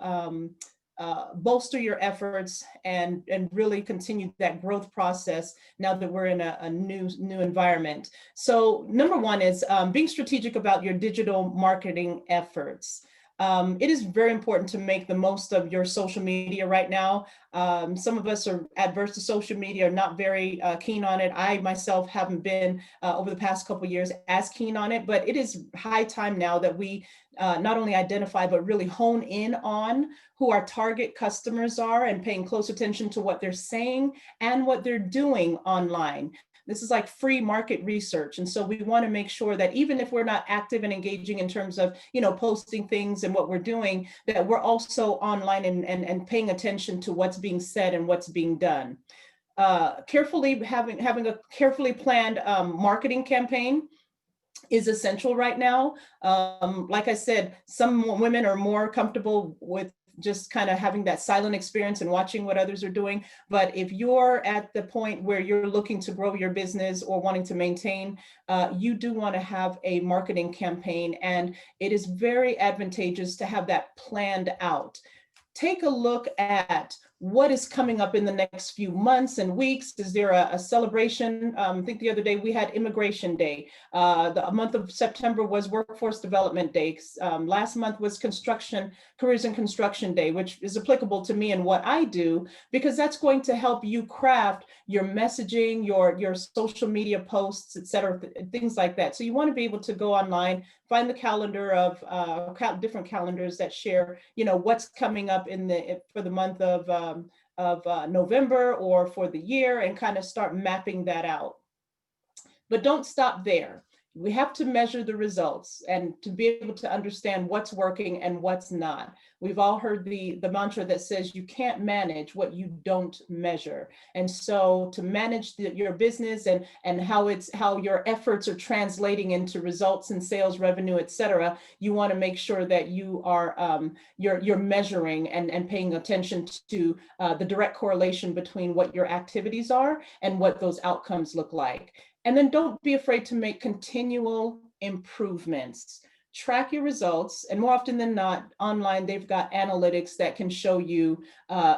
bolster your efforts and really continue that growth process now that we're in a new environment. So number one is being strategic about your digital marketing efforts. It is very important to make the most of your social media right now. Some of us are adverse to social media, are not very keen on it. I myself haven't been over the past couple of years as keen on it, but it is high time now that we not only identify, but really hone in on who our target customers are and paying close attention to what they're saying and what they're doing online. This is like free market research. And so we want to make sure that even if we're not active and engaging in terms of, posting things and what we're doing, that we're also online and paying attention to what's being said and what's being done. Having a carefully planned marketing campaign is essential right now. Like I said, some women are more comfortable with just kind of having that silent experience and watching what others are doing. But if you're at the point where you're looking to grow your business or wanting to maintain, you do want to have a marketing campaign, and it is very advantageous to have that planned out. Take a look at what is coming up in the next few months and weeks. Is there a celebration? I think the other day we had Immigration Day. The month of September was Workforce Development Day. Last month was Careers in Construction Day, which is applicable to me and what I do, because that's going to help you craft your messaging, your social media posts, et cetera, things like that. So you want to be able to go online, find the calendar of different calendars that share, what's coming up for the month of November or for the year, and kind of start mapping that out. But don't stop there. We have to measure the results and to be able to understand what's working and what's not. We've all heard the mantra that says you can't manage what you don't measure. And so to manage your business and how your efforts are translating into results in sales, revenue, et cetera, you want to make sure that you are you're measuring and paying attention to the direct correlation between what your activities are and what those outcomes look like. And then don't be afraid to make continual improvements. Track your results, and more often than not, online, they've got analytics that can show you,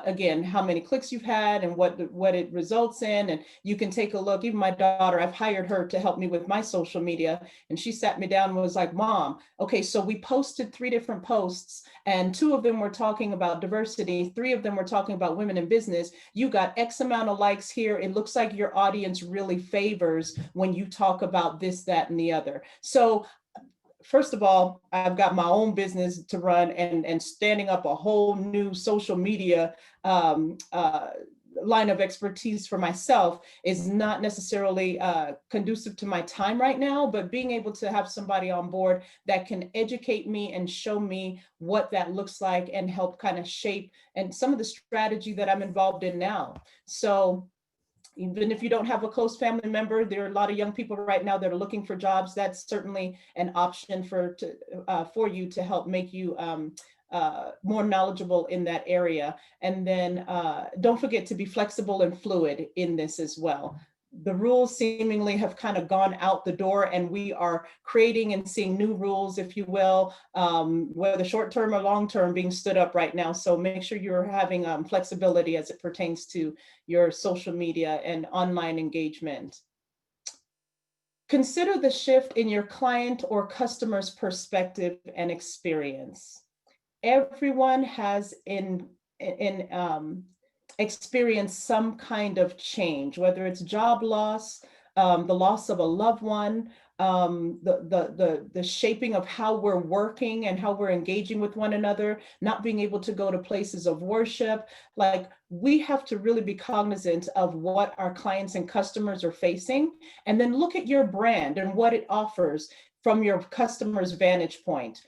again, how many clicks you've had and what it results in. And you can take a look. Even my daughter, I've hired her to help me with my social media. And she sat me down and was like, Mom, okay, so we posted 3 different posts, and 2 of them were talking about diversity. 3 of them were talking about women in business. You got X amount of likes here. It looks like your audience really favors when you talk about this, that, and the other. So first of all, I've got my own business to run, and standing up a whole new social media line of expertise for myself is not necessarily conducive to my time right now, but being able to have somebody on board that can educate me and show me what that looks like and help kind of shape and some of the strategy that I'm involved in now. So Even if you don't have a close family member, there are a lot of young people right now that are looking for jobs. That's certainly an option for you to help make you more knowledgeable in that area. And then don't forget to be flexible and fluid in this as well. The rules seemingly have kind of gone out the door, and we are creating and seeing new rules, if you will, whether short-term or long-term, being stood up right now. So make sure you're having flexibility as it pertains to your social media and online engagement. Consider the shift in your client or customer's perspective and experience. Everyone has experience some kind of change, whether it's job loss, the loss of a loved one, the shaping of how we're working and how we're engaging with one another, not being able to go to places of worship. Like, we have to really be cognizant of what our clients and customers are facing, and then look at your brand and what it offers from your customer's vantage point.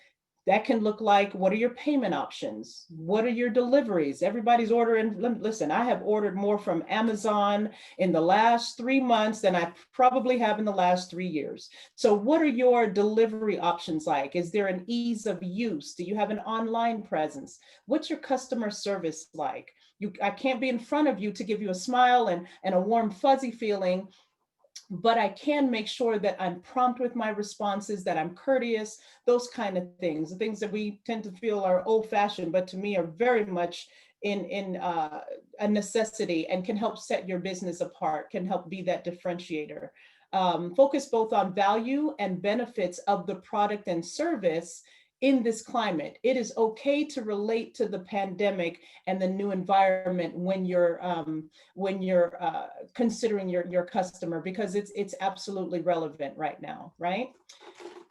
That can look like, what are your payment options? What are your deliveries? Everybody's ordering. Listen, I have ordered more from Amazon in the last 3 months than I probably have in the last 3 years. So what are your delivery options like? Is there an ease of use? Do you have an online presence? What's your customer service like? I can't be in front of you to give you a smile and a warm, fuzzy feeling, but I can make sure that I'm prompt with my responses, that I'm courteous, those kind of things, the things that we tend to feel are old fashioned, but to me are very much in a necessity and can help set your business apart, can help be that differentiator. Focus both on value and benefits of the product and service in this climate. It is okay to relate to the pandemic and the new environment when you're considering your customer, because it's absolutely relevant right now, right?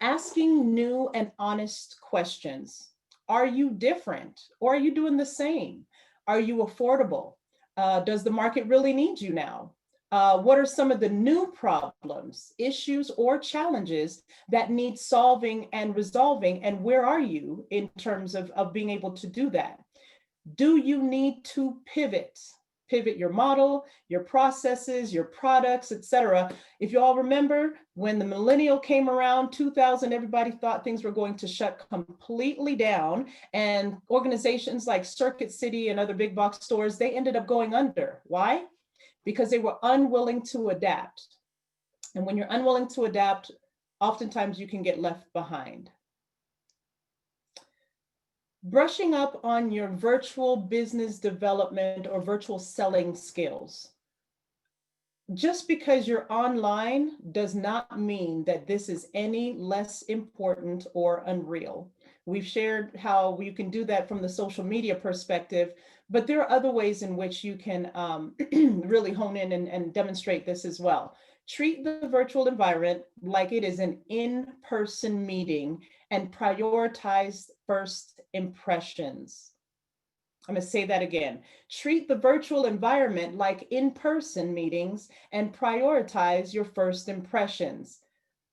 Asking new and honest questions. Are you different, or are you doing the same? Are you affordable? Does the market really need you now? What are some of the new problems, issues, or challenges that need solving and resolving? And where are you in terms of being able to do that? Do you need to pivot your model, your processes, your products, etc.? If you all remember, when the millennial came around, 2000, everybody thought things were going to shut completely down, and organizations like Circuit City and other big box stores, they ended up going under. Why? Because they were unwilling to adapt. And when you're unwilling to adapt, oftentimes you can get left behind. Brushing up on your virtual business development or virtual selling skills. Just because you're online does not mean that this is any less important or unreal. We've shared how you can do that from the social media perspective, but there are other ways in which you can really hone in and demonstrate this as well. Treat the virtual environment like it is an in-person meeting and prioritize first impressions. I'm going to say that again. Treat the virtual environment like in-person meetings and prioritize your first impressions.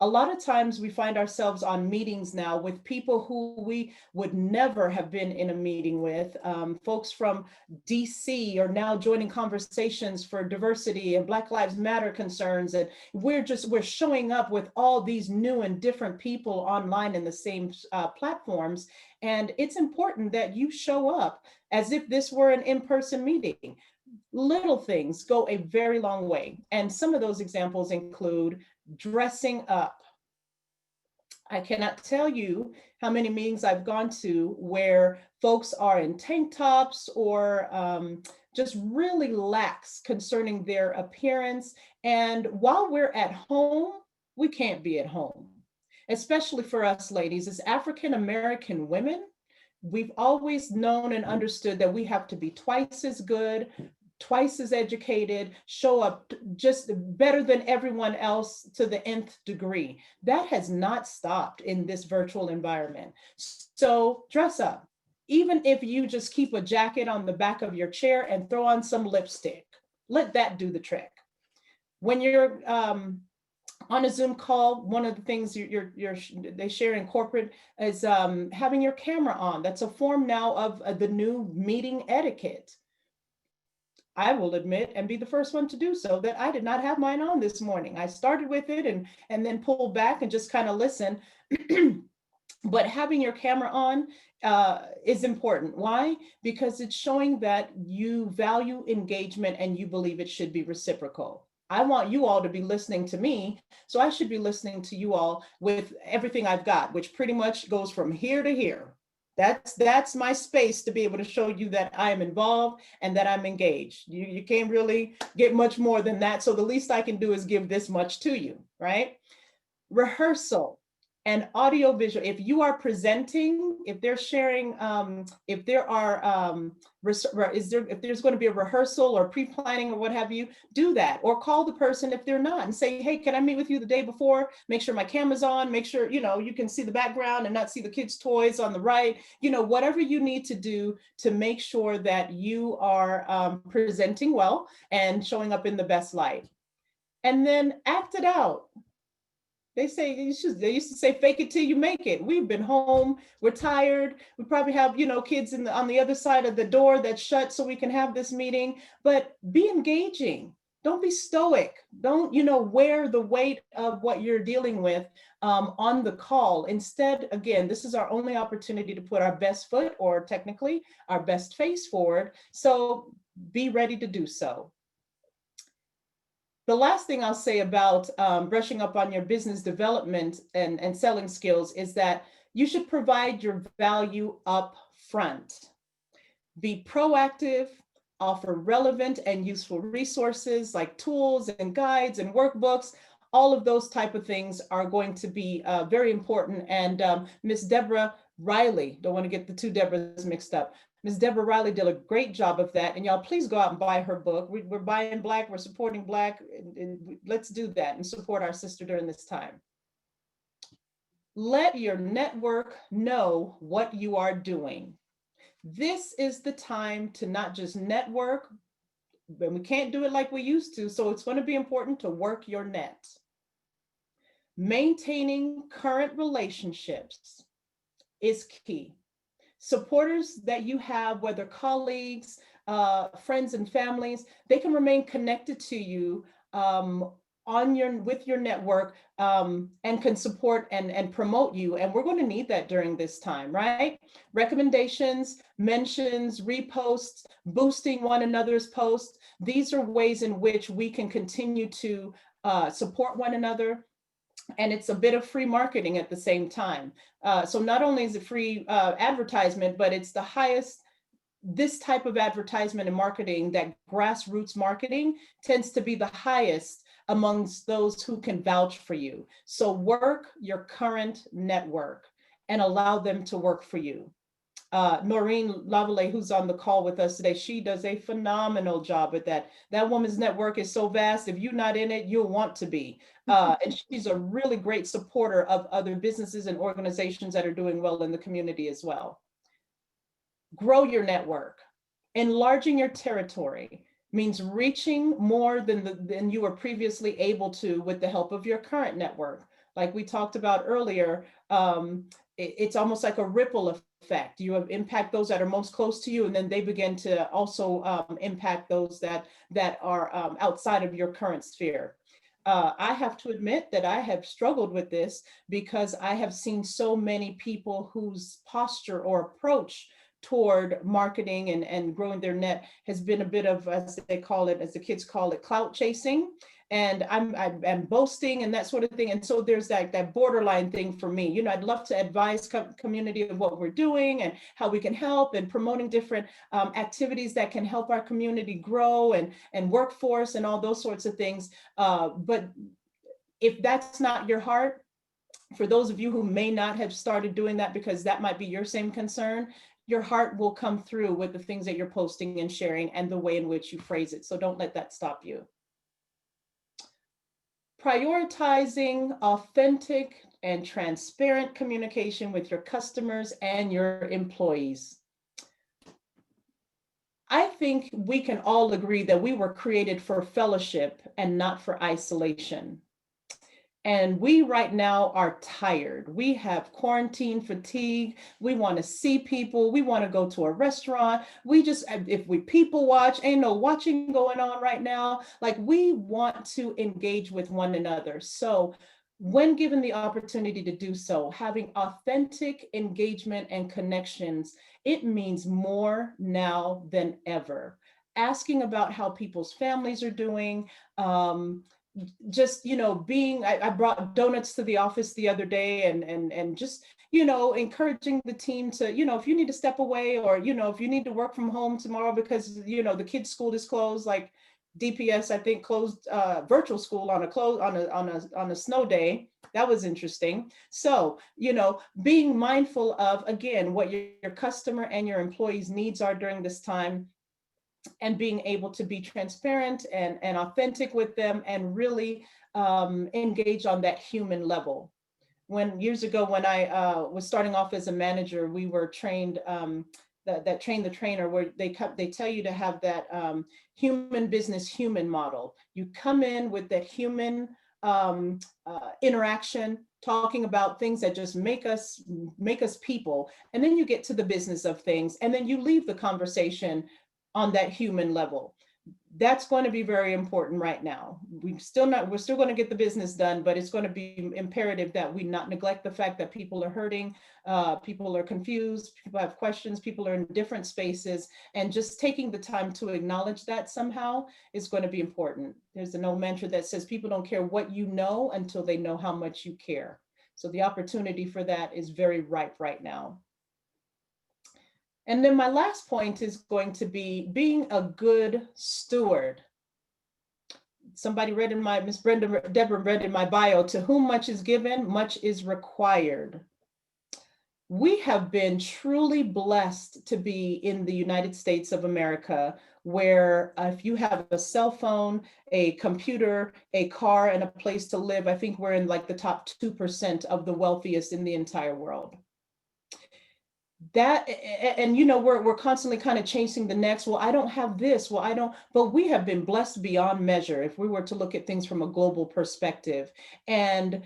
A lot of times we find ourselves on meetings now with people who we would never have been in a meeting with. Folks from DC are now joining conversations for diversity and Black Lives Matter concerns. And we're showing up with all these new and different people online in the same platforms. And it's important that you show up as if this were an in-person meeting. Little things go a very long way. And some of those examples include dressing up. I cannot tell you how many meetings I've gone to where folks are in tank tops or just really lax concerning their appearance. And while we're at home, we can't be at home, especially for us ladies. As African American women, we've always known and understood that we have to be twice as good, twice as educated, show up just better than everyone else to the nth degree. That has not stopped in this virtual environment. So dress up. Even if you just keep a jacket on the back of your chair and throw on some lipstick, let that do the trick. When you're on a Zoom call, one of the things they share in corporate is having your camera on. That's a form now of the new meeting etiquette. I will admit and be the first one to do so, that I did not have mine on this morning. I started with it and then pulled back and just kind of listen. But having your camera on is important. Why? Because it's showing that you value engagement and you believe it should be reciprocal. I want you all to be listening to me, so I should be listening to you all with everything I've got, which pretty much goes from here to here. That's my space to be able to show you that I am involved and that I'm engaged. You can't really get much more than that. So the least I can do is give this much to you, right? Rehearsal and audio visual. If you are presenting, if they're sharing, if there are, if there's going to be a rehearsal or pre-planning or what have you, do that. Or call the person if they're not and say, hey, can I meet with you the day before? Make sure my camera's on, make sure, you can see the background and not see the kids' toys on the right, whatever you need to do to make sure that you are presenting well and showing up in the best light. And then act it out. They used to say, fake it till you make it. We've been home, we're tired. We probably have, kids on the other side of the door that's shut so we can have this meeting, but be engaging. Don't be stoic. Don't, wear the weight of what you're dealing with on the call. Instead, again, this is our only opportunity to put our best foot, or technically our best face forward. So be ready to do so. The last thing I'll say about brushing up on your business development and selling skills is that you should provide your value up front. Be proactive, offer relevant and useful resources like tools and guides and workbooks. All of those type of things are going to be very important. And Ms. Deborah Riley, don't want to get the two Deborahs mixed up. Ms. Deborah Riley did a great job of that. And y'all, please go out and buy her book. We're buying Black, we're supporting Black, and let's do that and support our sister during this time. Let your network know what you are doing. This is the time to not just network, but we can't do it like we used to. So it's going to be important to work your net. Maintaining current relationships is key. Supporters that you have, whether colleagues, friends and families, they can remain connected to you with your network and can support and promote you. And we're going to need that during this time, right? Recommendations, mentions, reposts, boosting one another's posts. These are ways in which we can continue to support one another. And it's a bit of free marketing at the same time. So not only is it free advertisement, but it's the highest, this type of advertisement and marketing, that grassroots marketing, tends to be the highest amongst those who can vouch for you. So work your current network and allow them to work for you. Noreen Lavallee, who's on the call with us today, she does a phenomenal job with that. That woman's network is so vast. If you're not in it, you'll want to be. And she's a really great supporter of other businesses and organizations that are doing well in the community as well. Grow your network. Enlarging your territory means reaching more than you were previously able to with the help of your current network. Like we talked about earlier, it's almost like a ripple effect. You have impact those that are most close to you, and then they begin to also impact those that are outside of your current sphere. I have to admit that I have struggled with this because I have seen so many people whose posture or approach toward marketing and growing their net has been a bit of, as they call it, as the kids call it, clout chasing. And I'm boasting and that sort of thing. And so there's that borderline thing for me. I'd love to advise community of what we're doing and how we can help, and promoting different activities that can help our community grow and workforce and all those sorts of things. But if that's not your heart, for those of you who may not have started doing that because that might be your same concern, your heart will come through with the things that you're posting and sharing and the way in which you phrase it. So don't let that stop you. Prioritizing authentic and transparent communication with your customers and your employees. I think we can all agree that we were created for fellowship and not for isolation. And we right now are tired. We have quarantine fatigue. We want to see people. We want to go to a restaurant. We just, if we people watch, ain't no watching going on right now. Like, we want to engage with one another. So when given the opportunity to do so, having authentic engagement and connections, it means more now than ever. Asking about how people's families are doing, just, being, I brought donuts to the office the other day, and just, encouraging the team to, if you need to step away, or, if you need to work from home tomorrow because, the kids' school is closed, like DPS, I think, closed virtual school on a snow day. That was interesting. So, being mindful of, again, what your customer and your employees' needs are during this time, and being able to be transparent and authentic with them, and really engage on that human level. Years ago, when I was starting off as a manager, we were trained, that train the trainer, where they tell you to have that human business human model. You come in with that human interaction, talking about things that just make us people, and then you get to the business of things, and then you leave the conversation on that human level. That's going to be very important right now. We're still going to get the business done, but it's going to be imperative that we not neglect the fact that people are hurting, people are confused, people have questions, people are in different spaces, and just taking the time to acknowledge that somehow is going to be important. There's an old mantra that says people don't care what you know until they know how much you care. So the opportunity for that is very ripe right now. And then my last point is going to be being a good steward. Somebody read in my, Deborah read in my bio, to whom much is given, much is required. We have been truly blessed to be in the United States of America, where if you have a cell phone, a computer, a car, and a place to live, I think we're in like the top 2% of the wealthiest in the entire world. That, and we're constantly kind of chasing the next, well, I don't have this, well, I don't, but we have been blessed beyond measure if we were to look at things from a global perspective. And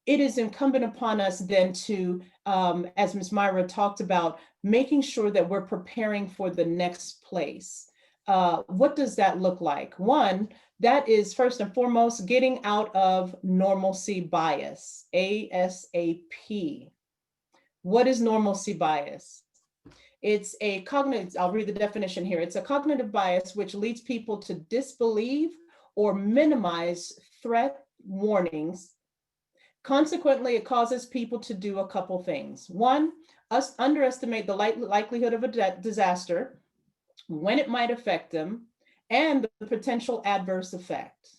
it is incumbent upon us then to, as Ms. Myra talked about, making sure that we're preparing for the next place. What does that look like? One, that is first and foremost getting out of normalcy bias, ASAP. What is normalcy bias? It's a cognitive, I'll read the definition here. It's a cognitive bias which leads people to disbelieve or minimize threat warnings. Consequently, it causes people to do a couple things. One, underestimate the likelihood of a disaster, when it might affect them, and the potential adverse effect.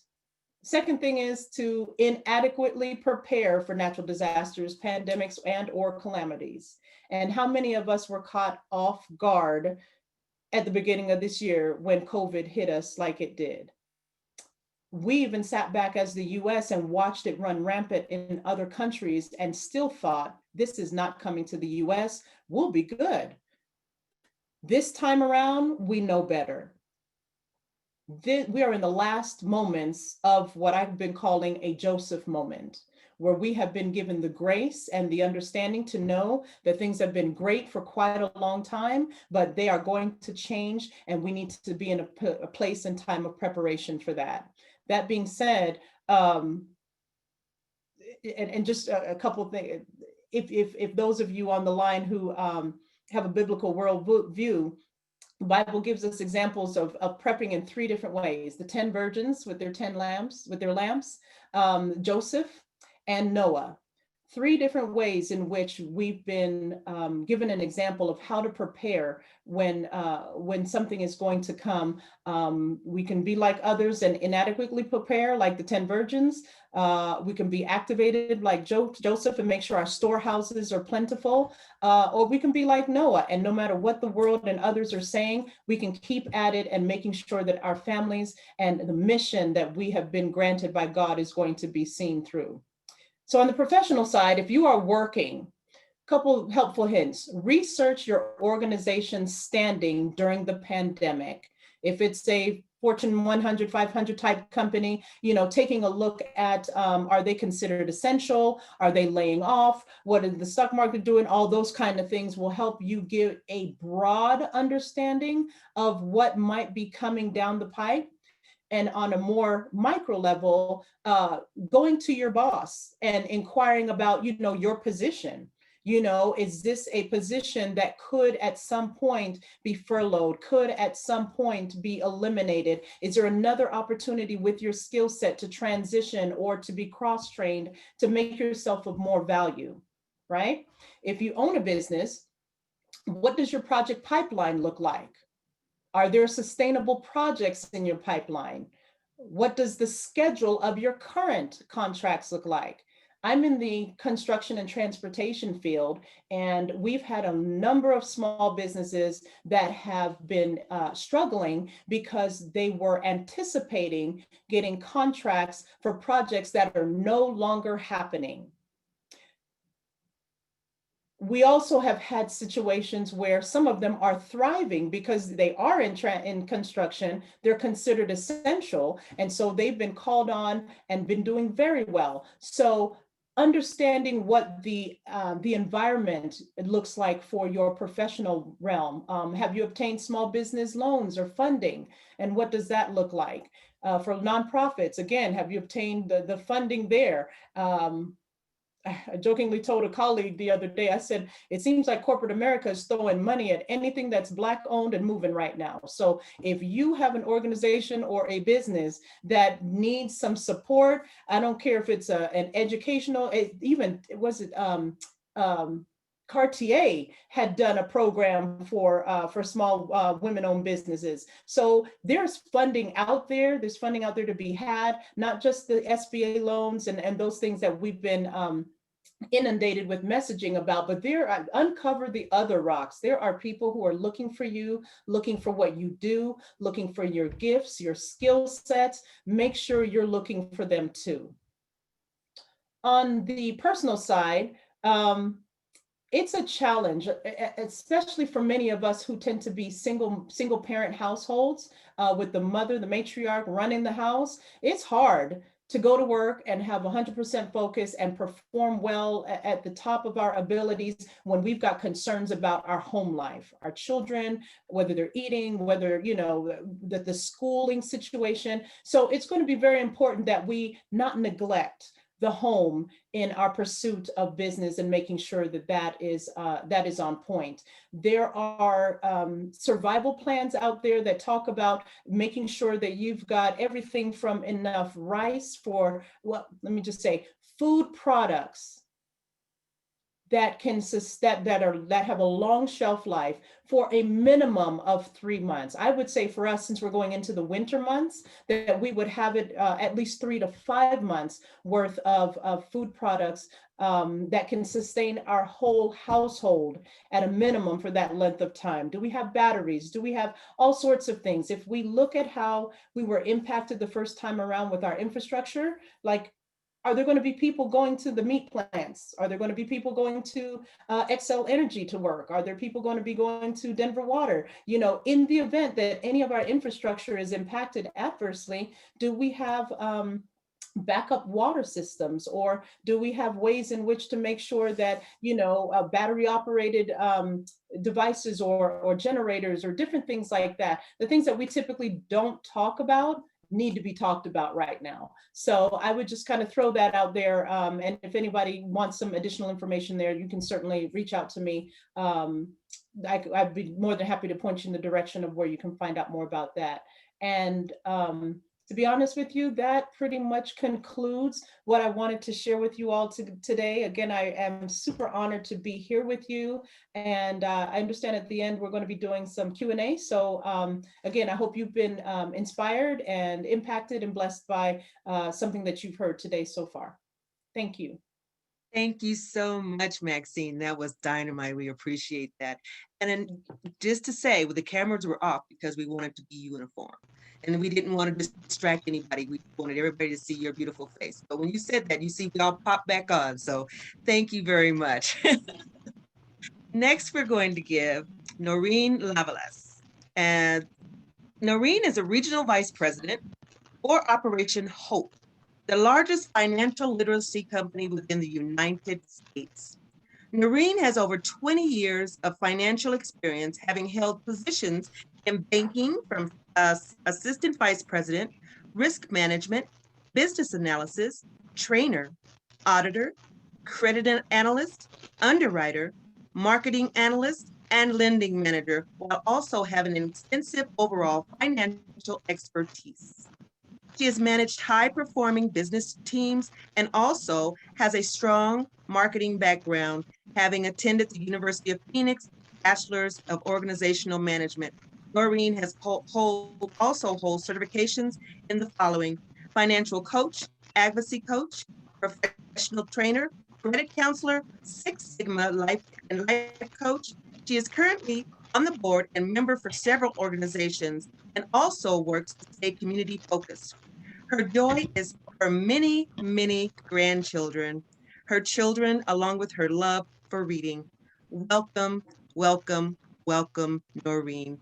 Second thing is to inadequately prepare for natural disasters, pandemics, and or calamities. And how many of us were caught off guard at the beginning of this year when COVID hit us like it did? We even sat back as the US and watched it run rampant in other countries and still thought, this is not coming to the US, we'll be good. This time around, we know better. We are in the last moments of what I've been calling a Joseph moment, where we have been given the grace and the understanding to know that things have been great for quite a long time, but they are going to change, and we need to be in a place and time of preparation for that. That being said, and just a couple of things, if those of you on the line who have a biblical worldview, the Bible gives us examples of prepping in 3 different ways: the 10 virgins with their 10 lamps, Joseph, and Noah. 3 different ways in which we've been given an example of how to prepare when something is going to come. We can be like others and inadequately prepare, like the 10 virgins. We can be activated like Joseph and make sure our storehouses are plentiful. Or we can be like Noah, and no matter what the world and others are saying, we can keep at it and making sure that our families and the mission that we have been granted by God is going to be seen through. So on the professional side, if you are working, a couple helpful hints: research your organization's standing during the pandemic. If it's a Fortune 100, 500 type company, you know, taking a look at, are they considered essential? Are they laying off? What is the stock market doing? All those kind of things will help you give a broad understanding of what might be coming down the pipe. And on a more micro level, going to your boss and inquiring about, you know, your position. You know, is this a position that could at some point be furloughed, could at some point be eliminated? Is there another opportunity with your skill set to transition or to be cross-trained to make yourself of more value, right? If you own a business, what does your project pipeline look like? Are there sustainable projects in your pipeline? What does the schedule of your current contracts look like? I'm in the construction and transportation field, and we've had a number of small businesses that have been struggling because they were anticipating getting contracts for projects that are no longer happening. We also have had situations where some of them are thriving because they are in construction, they're considered essential. And so they've been called on and been doing very well. So understanding what the environment looks like for your professional realm. Have you obtained small business loans or funding? And what does that look like? For nonprofits, again, have you obtained the funding there? I jokingly told a colleague the other day, I said, it seems like corporate America is throwing money at anything that's Black owned and moving right now. So if you have an organization or a business that needs some support, I don't care if it's an educational, even, was it Cartier had done a program for small women-owned businesses. So there's funding out there. There's funding out there to be had, not just the SBA loans and those things that we've been inundated with messaging about, but there, uncover the other rocks. There are people who are looking for you, looking for what you do, looking for your gifts, your skill sets. Make sure you're looking for them too. On the personal side, it's a challenge, especially for many of us who tend to be single parent households with the mother, the matriarch running the house. It's hard to go to work and have 100% focus and perform well at the top of our abilities when we've got concerns about our home life, our children, whether they're eating, whether, you know, the schooling situation. So it's going to be very important that we not neglect the home in our pursuit of business and making sure that that is on point. There are survival plans out there that talk about making sure that you've got everything from enough rice for, well, let me just say, food products that can that have a long shelf life for a minimum of 3 months. I would say for us, since we're going into the winter months, that we would have it at least 3 to 5 months worth of food products that can sustain our whole household at a minimum for that length of time. Do we have batteries? Do we have all sorts of things? If we look at how we were impacted the first time around with our infrastructure, like, are there going to be people going to the meat plants? Are there going to be people going to Xcel Energy to work? Are there people going to be going to Denver Water? You know, in the event that any of our infrastructure is impacted adversely, do we have backup water systems, or do we have ways in which to make sure that, you know, battery operated devices or generators or different things like that, the things that we typically don't talk about need to be talked about right now. So I would just kind of throw that out there. And if anybody wants some additional information there, you can certainly reach out to me. I'd be more than happy to point you in the direction of where you can find out more about that. And to be honest with you, that pretty much concludes what I wanted to share with you all today. Again, I am super honored to be here with you. And I understand at the end, we're going to be doing some Q&A. So again, I hope you've been inspired and impacted and blessed by something that you've heard today so far. Thank you. Thank you so much, Maxine. That was dynamite. We appreciate that. And then just to say, well, the cameras were off because we wanted to be uniform. And we didn't want to distract anybody. We wanted everybody to see your beautiful face. But when you said that, you see we all pop back on. So thank you very much. Next, we're going to give Noreen Lavalas. And Noreen is a regional vice president for Operation Hope, the largest financial literacy company within the United States. Noreen has over 20 years of financial experience, having held positions in banking from assistant vice president, risk management, business analysis, trainer, auditor, credit analyst, underwriter, marketing analyst, and lending manager, while also having an extensive overall financial expertise. She has managed high-performing business teams and also has a strong marketing background, having attended the University of Phoenix Bachelor's of Organizational Management. Noreen has also holds certifications in the following: financial coach, advocacy coach, professional trainer, credit counselor, Six Sigma life and life coach. She is currently on the board and member for several organizations and also works to stay community focused. Her joy is her many, many grandchildren, her children, along with her love for reading. Welcome, welcome, welcome, Noreen.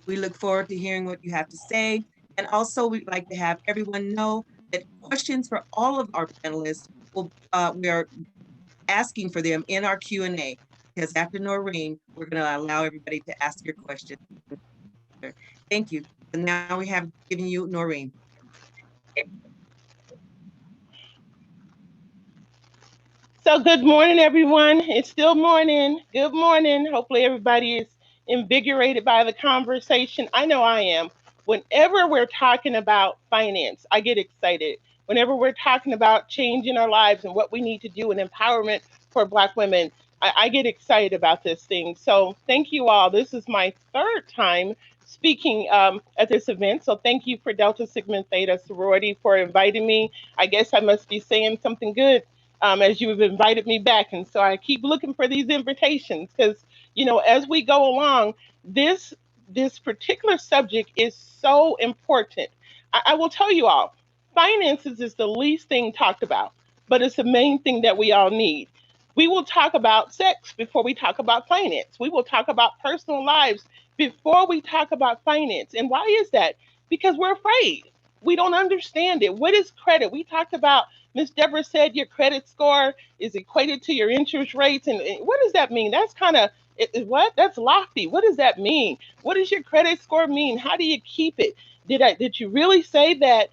We look forward to hearing what you have to say. And also, we'd like to have everyone know that questions for all of our panelists, we are asking for them in our Q&A, because after Noreen, we're going to allow everybody to ask your question. Thank you. And now we have given you Noreen. So good morning, everyone. It's still morning. Good morning. Hopefully everybody is invigorated by the conversation. I know I am. Whenever we're talking about finance, I get excited. Whenever we're talking about changing our lives and what we need to do in empowerment for Black women, I get excited about this thing. So thank you all. This is my third time speaking at this event. So thank you for Delta Sigma Theta Sorority for inviting me. I guess I must be saying something good as you have invited me back. And so I keep looking for these invitations because, you know, as we go along, this particular subject is so important. I will tell you all, finances is the least thing talked about, but it's the main thing that we all need. We will talk about sex before we talk about finance. We will talk about personal lives before we talk about finance. And why is that? Because we're afraid. We don't understand it. What is credit? We talked about, Ms. Deborah said your credit score is equated to your interest rates. And what does that mean? That's kind of, what? That's lofty. What does that mean? What does your credit score mean? How do you keep it? Did you really say that?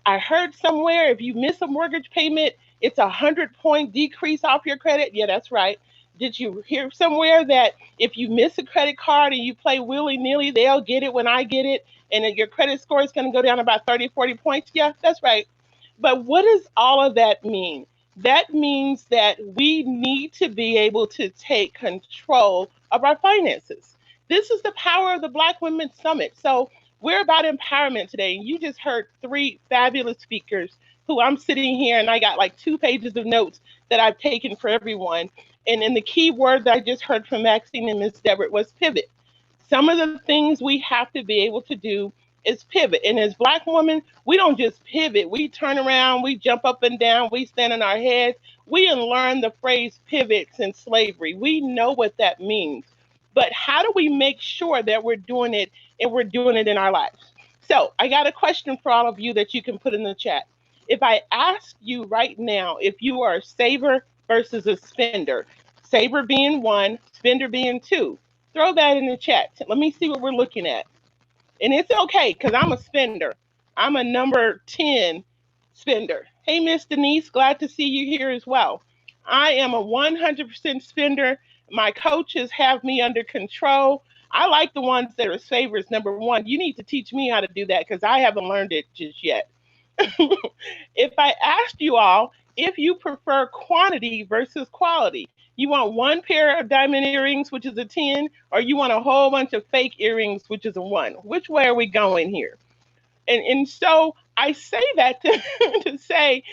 I heard somewhere if you miss a mortgage payment, it's 100-point decrease off your credit. Yeah, that's right. Did you hear somewhere that if you miss a credit card and you play willy-nilly, they'll get it when I get it, and then your credit score is going to go down about 30, 40 points? Yeah, that's right. But what does all of that mean? That means that we need to be able to take control of our finances. This is the power of the Black Women's Summit. So we're about empowerment today. And you just heard three fabulous speakers who I'm sitting here and I got like 2 pages of notes that I've taken for everyone. And the key word that I just heard from Maxine and Ms. Deborah was pivot. Some of the things we have to be able to do is pivot. And as Black women, we don't just pivot. We turn around, we jump up and down, we stand on our heads. We unlearn the phrase pivots in slavery. We know what that means. But how do we make sure that we're doing it and we're doing it in our lives? So I got a question for all of you that you can put in the chat. If I ask you right now, if you are a saver versus a spender, saver being 1, spender being 2, throw that in the chat. Let me see what we're looking at. And it's okay, because I'm a spender. I'm a number 10 spender. Hey, Miss Denise, glad to see you here as well. I am a 100% spender. My coaches have me under control. I like the ones that are savers. Number 1, you need to teach me how to do that because I haven't learned it just yet. If I asked you all if you prefer quantity versus quality, you want 1 pair of diamond earrings, which is a 10, or you want a whole bunch of fake earrings, which is a 1. Which way are we going here? And so I say that to say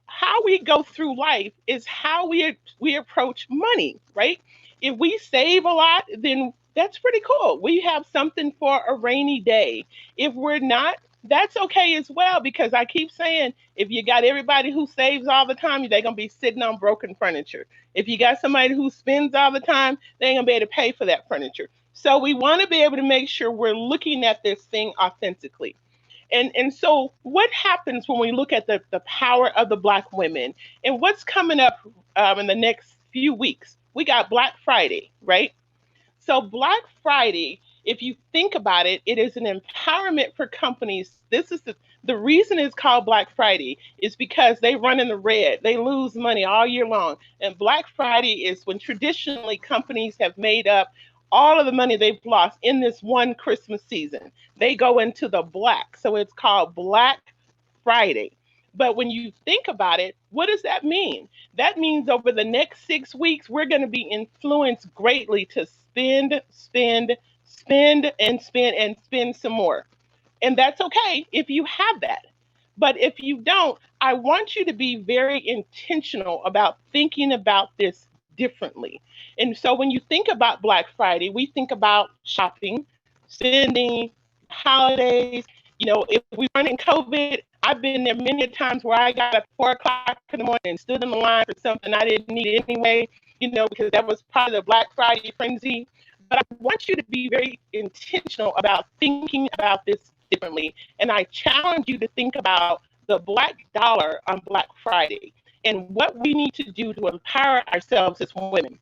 how we go through life is how we approach money, right? If we save a lot, then that's pretty cool. We have something for a rainy day. If we're not, that's okay as well, because I keep saying, if you got everybody who saves all the time, they're going to be sitting on broken furniture. If you got somebody who spends all the time, they ain't going to be able to pay for that furniture. So we want to be able to make sure we're looking at this thing authentically. And so what happens when we look at the power of the Black women and what's coming up in the next few weeks? We got Black Friday, right? So Black Friday, if you think about it, it is an empowerment for companies. This is the reason it's called Black Friday is because they run in the red. They lose money all year long. And Black Friday is when traditionally companies have made up all of the money they've lost in this one Christmas season. They go into the black. So it's called Black Friday. But when you think about it, what does that mean? That means over the next 6 weeks, we're going to be influenced greatly to spend, spend, spend, and spend, and spend some more. And that's okay if you have that. But if you don't, I want you to be very intentional about thinking about this differently. And so when you think about Black Friday, we think about shopping, spending, holidays. You know, if we weren't in COVID, I've been there many times where I got up 4 o'clock in the morning and stood in the line for something I didn't need anyway, you know, because that was part of the Black Friday frenzy. But I want you to be very intentional about thinking about this differently. And I challenge you to think about the Black dollar on Black Friday and what we need to do to empower ourselves as women.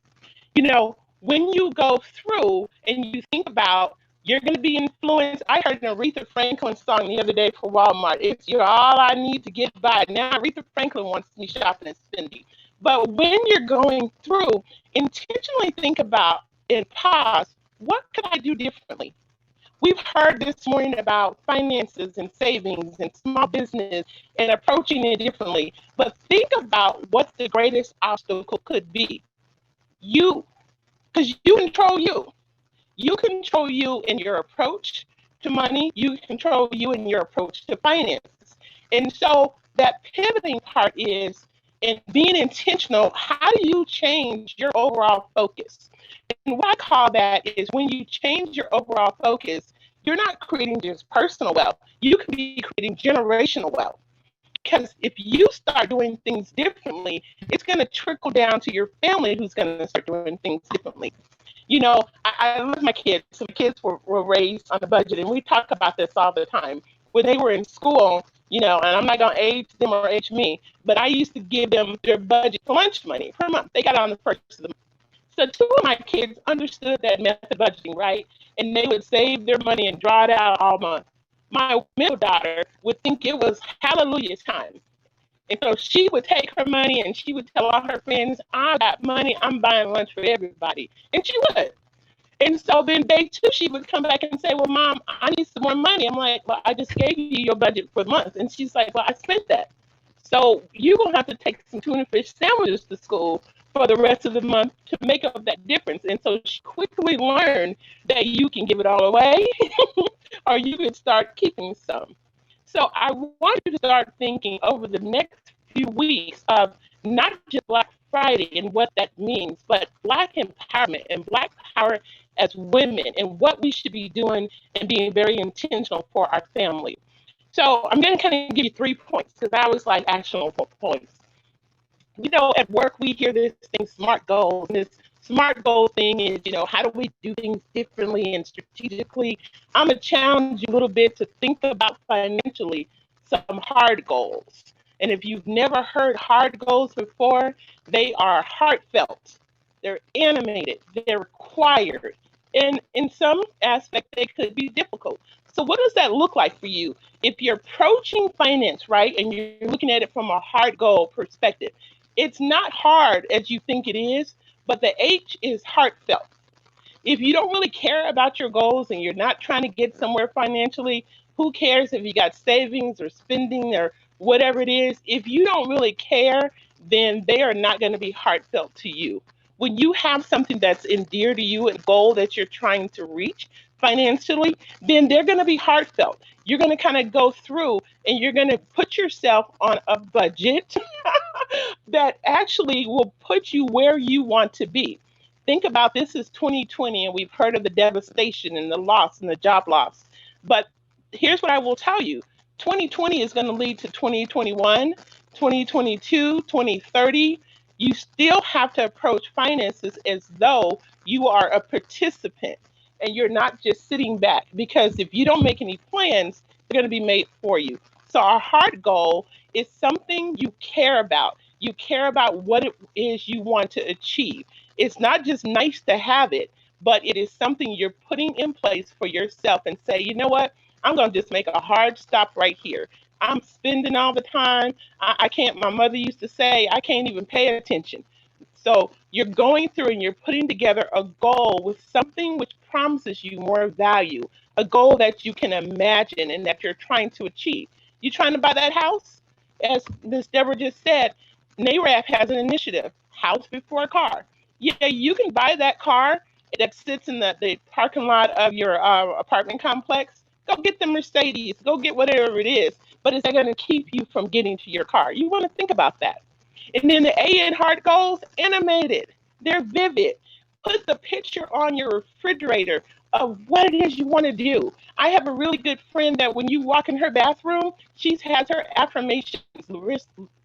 You know, when you go through and you think about you're going to be influenced. I heard an Aretha Franklin song the other day for Walmart. It's You're All I Need to Get By. Now Aretha Franklin wants me shopping and spending. But when you're going through, intentionally think about and pause, what could I do differently? We've heard this morning about finances and savings and small business and approaching it differently. But think about what the greatest obstacle could be. You, because you control you. You control you in your approach to money. You control you in your approach to finances. And so that pivoting part is in being intentional. How do you change your overall focus? And what I call that is when you change your overall focus, you're not creating just personal wealth. You can be creating generational wealth. Because if you start doing things differently, it's going to trickle down to your family who's going to start doing things differently. You know, I love my kids. So kids were raised on a budget, and we talk about this all the time. When they were in school, you know, and I'm not going to age them or age me, but I used to give them their budget for lunch money per month. They got on the first of the month. So 2 of my kids understood that method of budgeting, right? And they would save their money and draw it out all month. My middle daughter would think it was hallelujah time. And so she would take her money and she would tell all her friends, I got money, I'm buying lunch for everybody. And she would. And so then day two, she would come back and say, well, Mom, I need some more money. I'm like, well, I just gave you your budget for the month. And she's like, well, I spent that. So you're going to have to take some tuna fish sandwiches to school for the rest of the month to make up that difference. And so she quickly learned that you can give it all away or you can start keeping some. So I want you to start thinking over the next few weeks of not just Black Friday and what that means, but Black empowerment and Black power as women and what we should be doing and being very intentional for our family. So I'm going to kind of give you 3 points because I was like actionable points. You know, at work, we hear this thing, SMART goals. And this SMART goal thing is, you know, how do we do things differently and strategically? I'm going to challenge you a little bit to think about financially some hard goals. And if you've never heard hard goals before, they are heartfelt, they're animated, they're required. And in some aspect, they could be difficult. So what does that look like for you? If you're approaching finance, right, and you're looking at it from a hard goal perspective, it's not hard as you think it is, but the H is heartfelt. If you don't really care about your goals and you're not trying to get somewhere financially, who cares if you got savings or spending or whatever it is? If you don't really care, then they are not going to be heartfelt to you. When you have something that's endeared to you, a goal that you're trying to reach financially, then they're going to be heartfelt. You're going to kind of go through and you're going to put yourself on a budget that actually will put you where you want to be. Think about this is 2020 and we've heard of the devastation and the loss and the job loss. But here's what I will tell you. 2020 is going to lead to 2021, 2022, 2030. You still have to approach finances as though you are a participant and you're not just sitting back, because if you don't make any plans, they're going to be made for you. So our heart goal is something you care about. You care about what it is you want to achieve. It's not just nice to have it, but it is something you're putting in place for yourself and say, you know what? I'm going to just make a hard stop right here. I'm spending all the time. I can't, my mother used to say, I can't even pay attention. So you're going through and you're putting together a goal with something which promises you more value, a goal that you can imagine and that you're trying to achieve. You trying to buy that house? As Ms. Deborah just said, NARAF has an initiative, house before a car. Yeah, you can buy that car that sits in the parking lot of your apartment complex. Go get the Mercedes, go get whatever it is, but is that going to keep you from getting to your car? You want to think about that. And then the A in heart goals, animated. They're vivid. Put the picture on your refrigerator of what it is you want to do. I have a really good friend that when you walk in her bathroom, she has her affirmations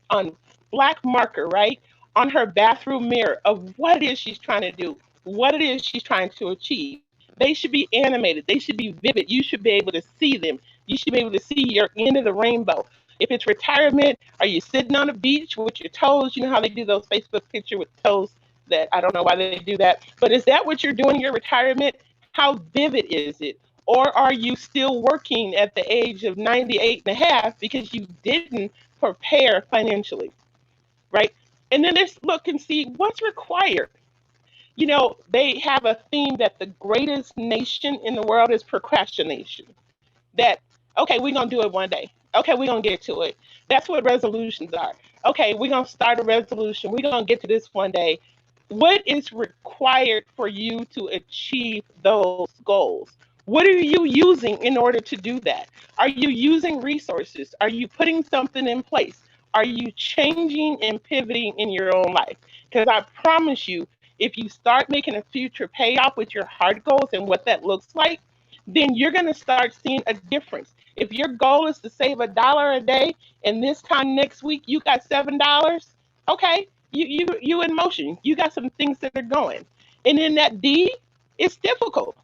on black marker, right? On her bathroom mirror of what it is she's trying to do, what it is she's trying to achieve. They should be animated. They should be vivid. You should be able to see them. You should be able to see your end of the rainbow. If it's retirement, are you sitting on a beach with your toes? You know how they do those Facebook picture with toes that I don't know why they do that. But is that what you're doing in your retirement? How vivid is it? Or are you still working at the age of 98 and a half because you didn't prepare financially, right? And then there's look and see what's required. You know, they have a theme that the greatest nation in the world is procrastination. That, okay, we're going to do it one day. Okay, we're going to get to it. That's what resolutions are. Okay, we're going to start a resolution. We're going to get to this one day. What is required for you to achieve those goals? What are you using in order to do that? Are you using resources? Are you putting something in place? Are you changing and pivoting in your own life? Because I promise you, if you start making a future payoff with your heart goals and what that looks like, then you're going to start seeing a difference. If your goal is to save $1 a day and this time next week you got $7, okay, you in motion. You got some things that are going. And in that D, it's difficult.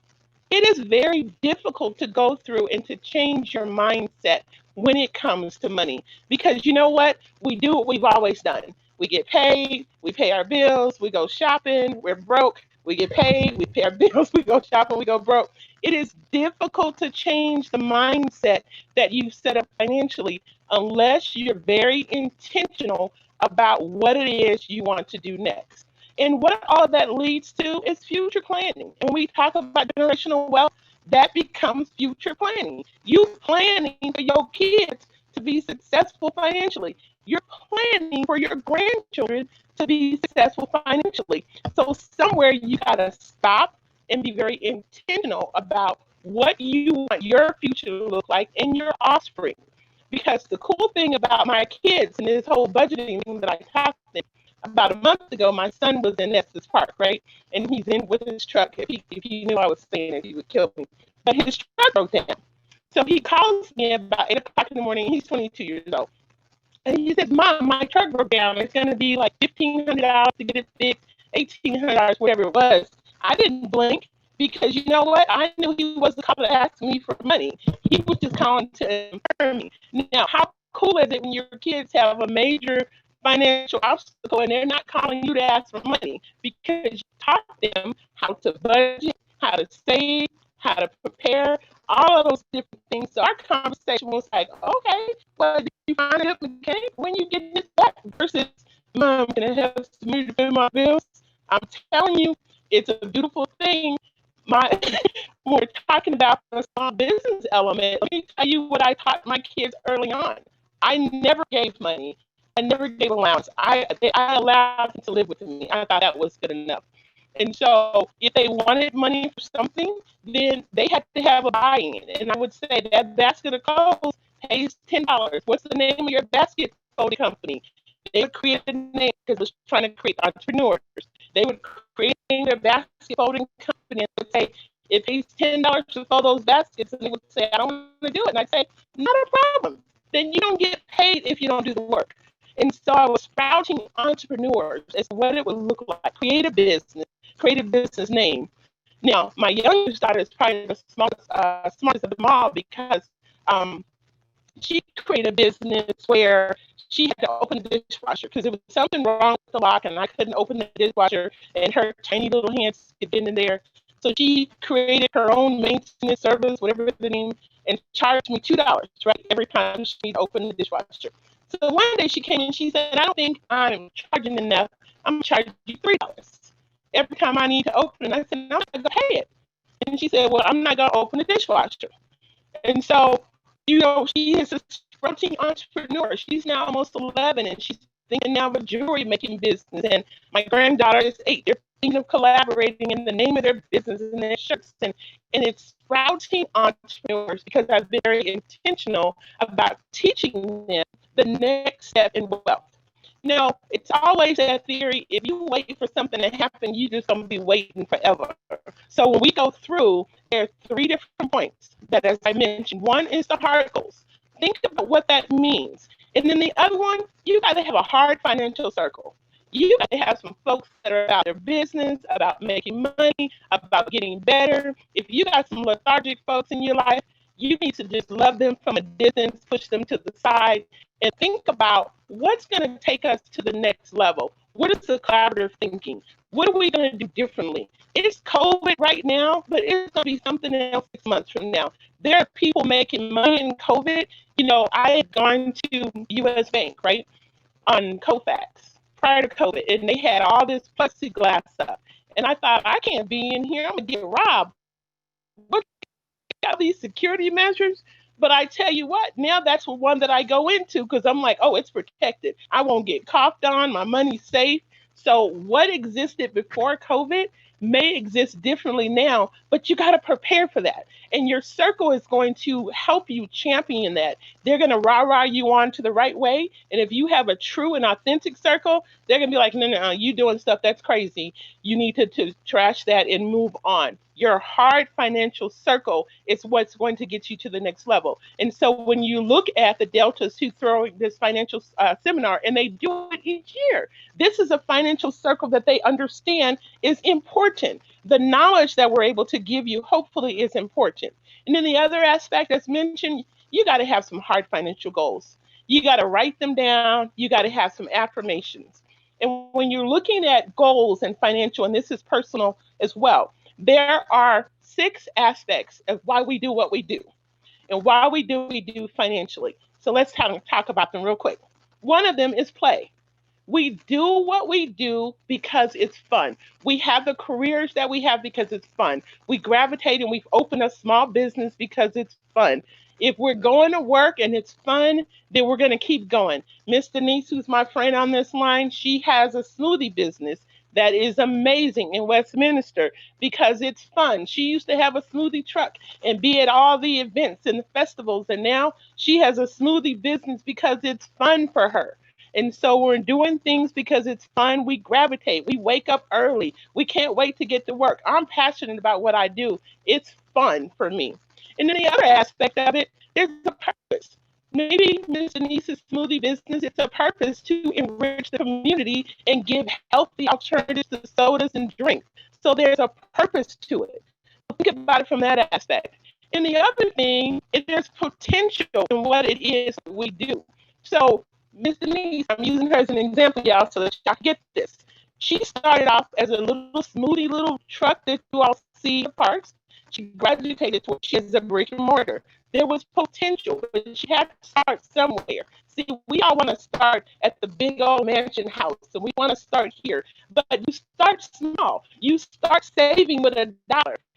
It is very difficult to go through and to change your mindset when it comes to money. Because you know what? We do what we've always done. We get paid, we pay our bills, we go shopping, we're broke, we get paid, we pay our bills, we go shopping, we go broke. It is difficult to change the mindset that you've set up financially unless you're very intentional about what it is you want to do next. And what all of that leads to is future planning. And we talk about generational wealth, that becomes future planning. You planning for your kids to be successful financially. You're planning for your grandchildren to be successful financially. So somewhere you gotta stop and be very intentional about what you want your future to look like and your offspring. Because the cool thing about my kids and this whole budgeting thing that I talked about a month ago, my son was in Estes Park, right? And he's in with his truck. If he knew I was saying it, he would kill me. But his truck broke down. So he calls me about 8 o'clock in the morning. He's 22 years old. And he says, Mom, my truck broke down. It's going to be like $1,500 to get it fixed, $1,800, whatever it was. I didn't blink because you know what? I knew he was the couple to ask me for money. He was just calling to inform me. Now, how cool is it when your kids have a major financial obstacle and they're not calling you to ask for money because you taught them how to budget, how to save, how to prepare, all of those different things. So our conversation was like, okay, well, did you find a mechanic when you get this back versus, Mom, can I have some money to pay my bills? I'm telling you, it's a beautiful thing. My when we're talking about the small business element, let me tell you what I taught my kids early on. I never gave money. I never gave allowance. I allowed them to live with me. I thought that was good enough. And so if they wanted money for something, then they had to have a buy-in. And I would say that basket of clothes pays $10. What's the name of your basket folding company? They would create a name because it was trying to create entrepreneurs. They would create their basket folding company and would say, it pays $10 to fold those baskets. And they would say, I don't want to do it. And I'd say, not a problem. Then you don't get paid if you don't do the work. And so I was sprouting entrepreneurs as to what it would look like. Create a business name, Now, my youngest daughter is probably the smartest of them all because she created a business where she had to open the dishwasher because there was something wrong with the lock and I couldn't open the dishwasher and her tiny little hands could get in there. So she created her own maintenance service, whatever the name, and charged me $2, right, every time she needed to open the dishwasher. So one day she came in, she said, I don't think I'm charging enough. I'm gonna charge you $3 every time I need to open it. I said, no, I'm not gonna pay it. And she said, well, I'm not gonna open the dishwasher. And so, she is a sprouting entrepreneur. She's now almost 11 and she's thinking now of a jewelry making business. And my granddaughter is 8. They're thinking of collaborating in the name of their business and their shirts. And it's sprouting entrepreneurs because I've been very intentional about teaching them the next step in wealth. No, it's always that theory. If you wait for something to happen, you're just going to be waiting forever. So when we go through, there are 3 different points that, as I mentioned, one is the hard goals. Think about what that means. And then the other one, you got to have a hard financial circle. You got to have some folks that are about their business, about making money, about getting better. If you got some lethargic folks in your life, you need to just love them from a distance, push them to the side, and think about what's going to take us to the next level. What is the collaborative thinking? What are we going to do differently? It's COVID right now, but it's going to be something else 6 months from now. There are people making money in COVID. I had gone to US Bank, right, on Kofax prior to COVID, and they had all this plexiglass up. And I thought, I can't be in here. I'm going to get robbed. What got these security measures? But I tell you what, now that's the one that I go into because I'm like, oh, it's protected. I won't get coughed on. My money's safe. So what existed before COVID may exist differently now, but you got to prepare for that. And your circle is going to help you champion that. They're going to rah-rah you on to the right way. And if you have a true and authentic circle, they're going to be like, no, you doing stuff that's crazy. You need to trash that and move on. Your hard financial circle is what's going to get you to the next level. And so when you look at the Deltas who throw this financial seminar, and they do it each year, this is a financial circle that they understand is important. The knowledge that we're able to give you, hopefully, is important. And then the other aspect that's mentioned, you got to have some hard financial goals. You got to write them down. You got to have some affirmations. And when you're looking at goals and financial, and this is personal as well, there are 6 aspects of why we do what we do and why we do financially. So let's talk about them real quick. One of them is play. We do what we do because it's fun. We have the careers that we have because it's fun. We gravitate and we've opened a small business because it's fun. If we're going to work and it's fun, then we're going to keep going. Miss Denise, who's my friend on this line, she has a smoothie business that is amazing in Westminster because it's fun. She used to have a smoothie truck and be at all the events and the festivals, and now she has a smoothie business because it's fun for her. And so we're doing things because it's fun. We gravitate. We wake up early. We can't wait to get to work. I'm passionate about what I do. It's fun for me. And then the other aspect of it, there's a purpose. Maybe Ms. Denise's smoothie business, it's a purpose to enrich the community and give healthy alternatives to sodas and drinks. So there's a purpose to it. Think about it from that aspect. And the other thing is there's potential in what it is we do. So Ms. Denise, I'm using her as an example, y'all, so that y'all get this. She started off as a little smoothie little truck that you all see in parks. She graduated to she has a brick and mortar. There was potential, but she had to start somewhere. See, we all want to start at the big old mansion house, and we want to start here. But you start small. You start saving with $1.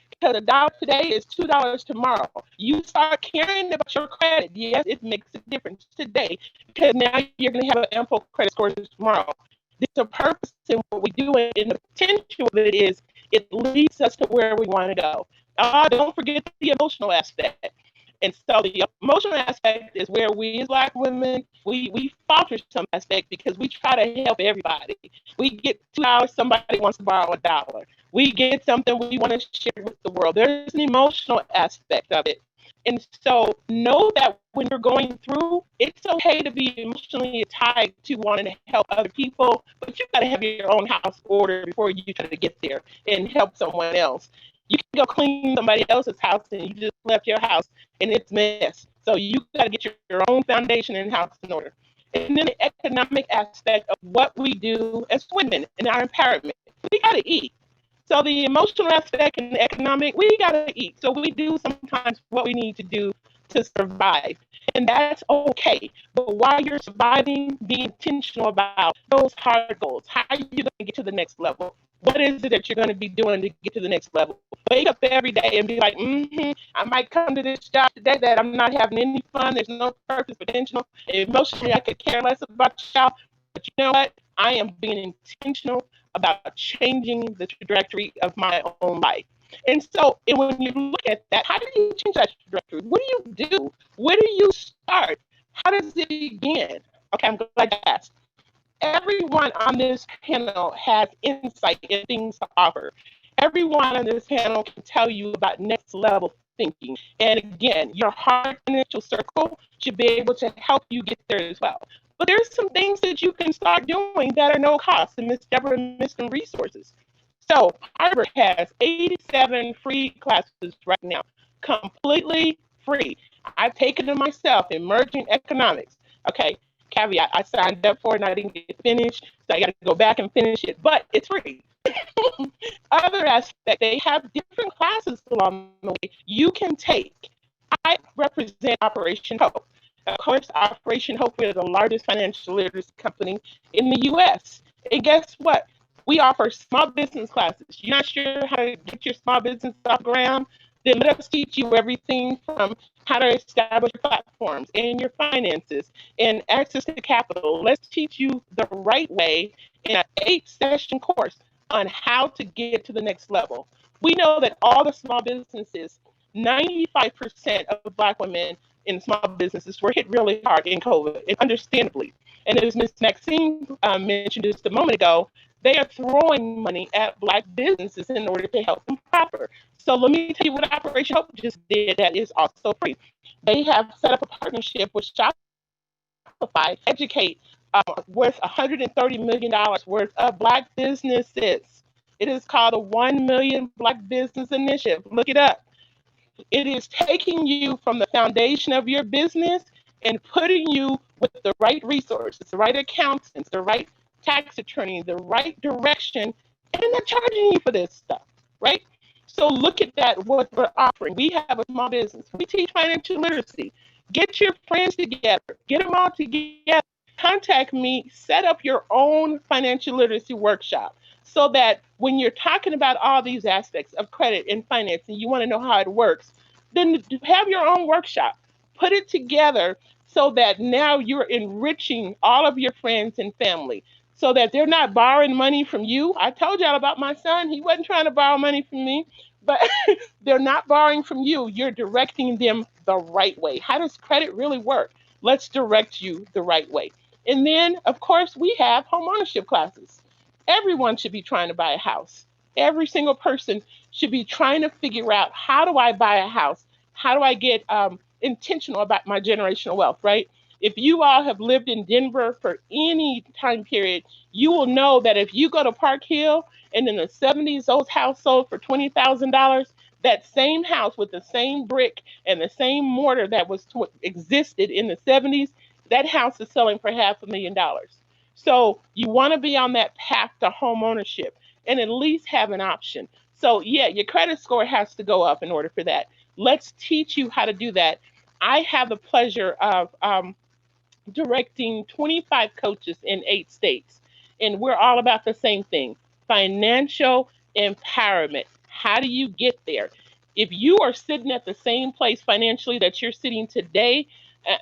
Because $1 today is $2 tomorrow. You start caring about your credit. Yes, it makes a difference today because now you're going to have an ample credit score tomorrow. There's a purpose in what we do, and the potential of it is it leads us to where we want to go. Don't forget the emotional aspect. And so the emotional aspect is where we as Black women, we falter some aspect because we try to help everybody. We get $2, somebody wants to borrow $1. We get something we want to share with the world. There's an emotional aspect of it. And so know that when you're going through, it's okay to be emotionally tied to wanting to help other people, but you got to have your own house order before you try to get there and help someone else. You can go clean somebody else's house and you just left your house and it's a mess. So you got to get your own foundation and house in order. And then the economic aspect of what we do as women in our empowerment. We got to eat. So the emotional aspect and the economic, we got to eat. So we do sometimes what we need to do to survive. And that's okay. But while you're surviving, be intentional about those hard goals. How are you going to get to the next level? What is it that you're going to be doing to get to the next level? Wake up every day and be like, I might come to this job today that I'm not having any fun. There's no purpose, potential. Emotionally, I could care less about y'all. But you know what? I am being intentional about changing the trajectory of my own life. And so, and when you look at that, how do you change that trajectory? What do you do? Where do you start? How does it begin? Okay, I'm glad you asked. Everyone on this panel has insight and things to offer. Everyone on this panel can tell you about next level thinking. And again, your hard financial circle should be able to help you get there as well. But there's some things that you can start doing that are no cost, and Miss Deborah missed some resources. So Harvard has 87 free classes right now, completely free. I've taken them myself, Emerging Economics. Okay, caveat, I signed up for it and I didn't get finished, so I got to go back and finish it, but it's free. Other aspect, they have different classes along the way you can take. I represent Operation Hope. Of course, Operation Hope, we're the largest financial literacy company in the US. And guess what? We offer small business classes. You're not sure how to get your small business off the ground? Then let us teach you everything from how to establish your platforms and your finances and access to capital. Let's teach you the right way in an 8-session course on how to get to the next level. We know that all the small businesses, 95% of Black women in small businesses were hit really hard in COVID, and understandably. And as Ms. Maxine mentioned just a moment ago, they are throwing money at Black businesses in order to help them prosper. So let me tell you what Operation Hope just did that is also free. They have set up a partnership with Shopify to educate worth $130 million worth of Black businesses. It is called a 1 Million Black Business Initiative. Look it up. It is taking you from the foundation of your business and putting you with the right resources, the right accountants, the right tax attorney, the right direction, and they're charging you for this stuff, right? So look at that, what we're offering. We have a small business. We teach financial literacy. Get your friends together, get them all together. Contact me, set up your own financial literacy workshop so that when you're talking about all these aspects of credit and finance and you want to know how it works, then have your own workshop. Put it together so that now you're enriching all of your friends and family so that they're not borrowing money from you. I told y'all about my son. He wasn't trying to borrow money from me, but they're not borrowing from you. You're directing them the right way. How does credit really work? Let's direct you the right way. And then, of course, we have home ownership classes. Everyone should be trying to buy a house. Every single person should be trying to figure out, how do I buy a house? How do I get intentional about my generational wealth, right? If you all have lived in Denver for any time period, you will know that if you go to Park Hill and in the 70s, those houses sold for $20,000, that same house with the same brick and the same mortar that existed in the 70s, that house is selling for $500,000. So you want to be on that path to home ownership and at least have an option. So yeah, your credit score has to go up in order for that. Let's teach you how to do that. I have the pleasure of directing 25 coaches in 8 states, and we're all about the same thing: financial empowerment. How do you get there? If you are sitting at the same place financially that you're sitting today,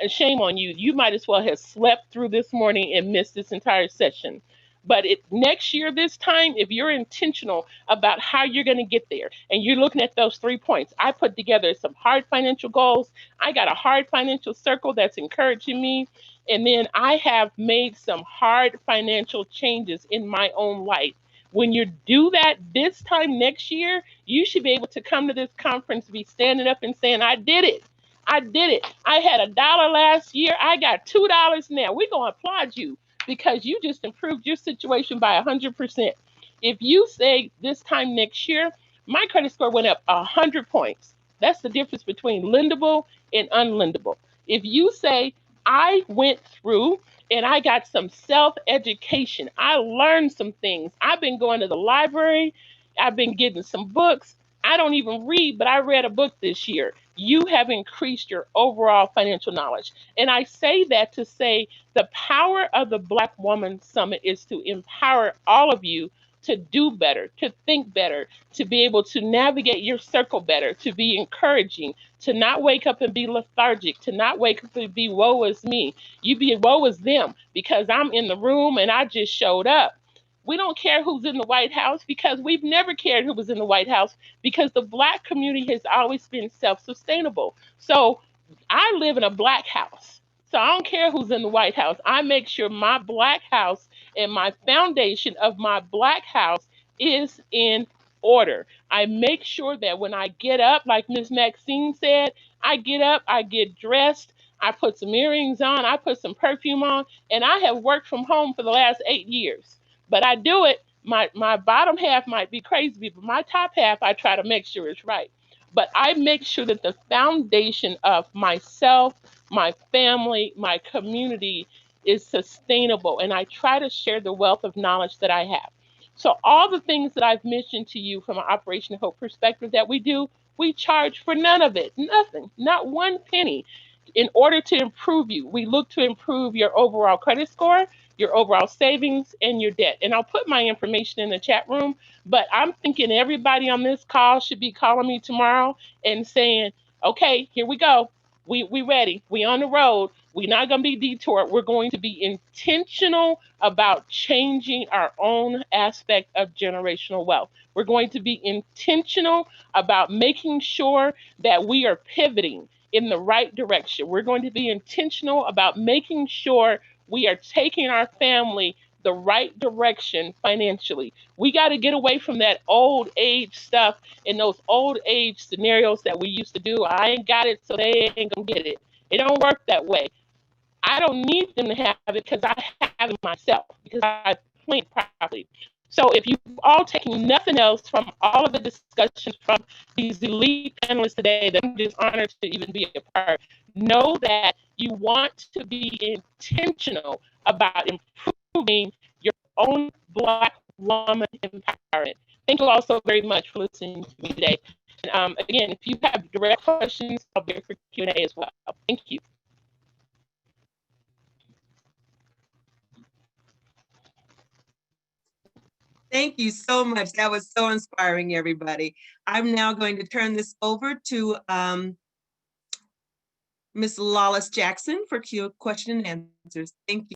shame on you. You might as well have slept through this morning and missed this entire session. But next year, this time, if you're intentional about how you're going to get there and you're looking at those 3 points, I put together some hard financial goals. I got a hard financial circle that's encouraging me. And then I have made some hard financial changes in my own life. When you do that this time next year, you should be able to come to this conference, be standing up and saying, I did it. I did it. I had $1 last year. I got $2 now. We're going to applaud you because you just improved your situation by 100%. If you say this time next year, My credit score went up 100 points. That's the difference between lendable and unlendable. If you say, I went through and I got some self-education, I learned some things, I've been going to the library, I've been getting some books, I don't even read, but I read a book this year. You have increased your overall financial knowledge. And I say that to say the power of the Black Woman Summit is to empower all of you to do better, to think better, to be able to navigate your circle better, to be encouraging, to not wake up and be lethargic, to not wake up and be woe is me. You be woe is them because I'm in the room and I just showed up. We don't care who's in the White House because we've never cared who was in the White House because the Black community has always been self-sustainable. So I live in a Black house. So I don't care who's in the White House. I make sure my Black house and my foundation of my Black house is in order. I make sure that when I get up, like Ms. Maxine said, I get up, I get dressed, I put some earrings on, I put some perfume on, and I have worked from home for the last 8 years. But I do it. My bottom half might be crazy, but my top half, I try to make sure it's right. But I make sure that the foundation of myself, my family, my community is sustainable. And I try to share the wealth of knowledge that I have. So all the things that I've mentioned to you from an Operation Hope perspective that we do, we charge for none of it, nothing, not one penny. In order to improve you, we look to improve your overall credit score, your overall savings, and your debt. And I'll put my information in the chat room, but I'm thinking everybody on this call should be calling me tomorrow and saying, okay, here we go. We ready. We on the road. We're not going to be detoured. We're going to be intentional about changing our own aspect of generational wealth. We're going to be intentional about making sure that we are pivoting in the right direction. We're going to be intentional about making sure we are taking our family the right direction financially. We got to get away from that old age stuff and those old age scenarios that we used to do. I ain't got it, so they ain't gonna get it. It don't work that way. I don't need them to have it because I have it myself, because I plan properly. So if you've all taken nothing else from all of the discussions from these elite panelists today, that I'm just honored to even be a part, know that you want to be intentional about improving your own Black woman empowerment. Thank you all so very much for listening to me today. And again, if you have direct questions, I'll be here for Q&A as well. Thank you. Thank you so much. That was so inspiring, everybody. I'm now going to turn this over to Ms. Lawless Jackson for question and answers. Thank you.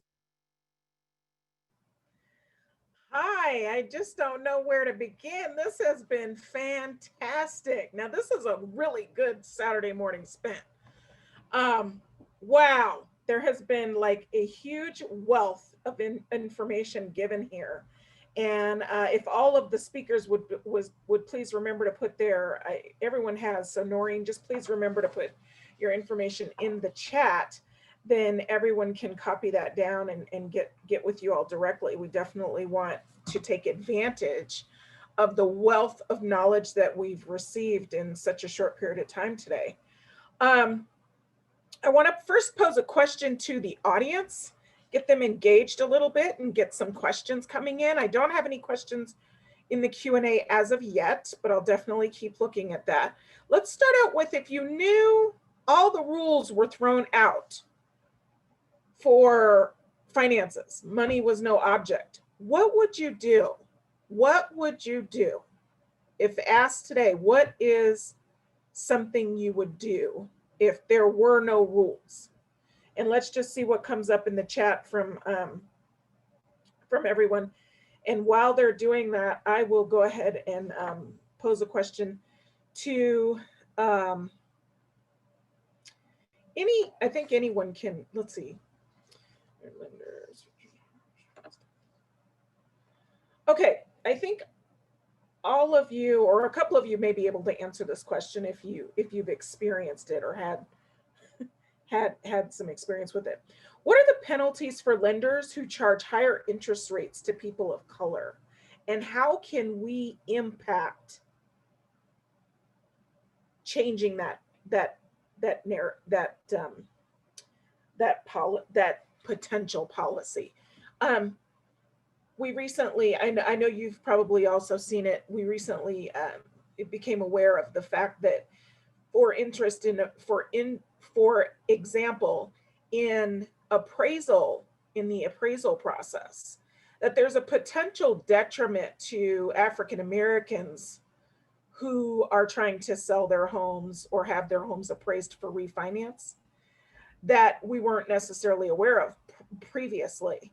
Hi, I just don't know where to begin. This has been fantastic. Now, this is a really good Saturday morning spent. Wow, there has been like a huge wealth of information given here. And if all of the speakers would please remember to put their, everyone has, so Noreen, just please remember to put your information in the chat, then everyone can copy that down and get with you all directly. We definitely want to take advantage of the wealth of knowledge that we've received in such a short period of time today. I want to first pose a question to the audience, get them engaged a little bit and get some questions coming in. I don't have any questions in the Q&A as of yet, but I'll definitely keep looking at that. Let's start out with, if you knew all the rules were thrown out for finances, money was no object, what would you do? What would you do? If asked today, what is something you would do if there were no rules? And let's just see what comes up in the chat from everyone. And while they're doing that, I will go ahead and pose a question to I think anyone can, let's see. Okay, I think all of you, or a couple of you, may be able to answer this question if you've experienced it or had some experience with it. What are the penalties for lenders who charge higher interest rates to people of color? And how can we impact changing that potential policy. We recently, I know you've probably also seen it. We recently it became aware of the fact that for interest in for example, in the appraisal process, that there's a potential detriment to African Americans who are trying to sell their homes or have their homes appraised for refinance that we weren't necessarily aware of previously.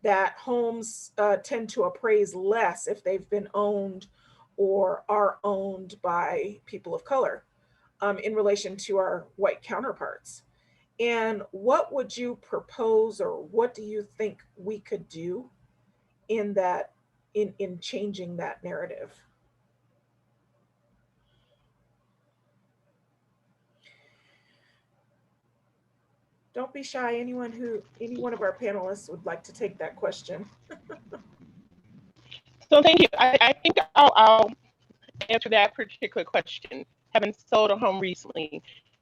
That homes tend to appraise less if they've been owned or are owned by people of color in relation to our white counterparts. And what would you propose, or what do you think we could do in that, in changing that narrative? Don't be shy. Any one of our panelists would like to take that question. So thank you. I think I'll answer that particular question. Having sold a home recently,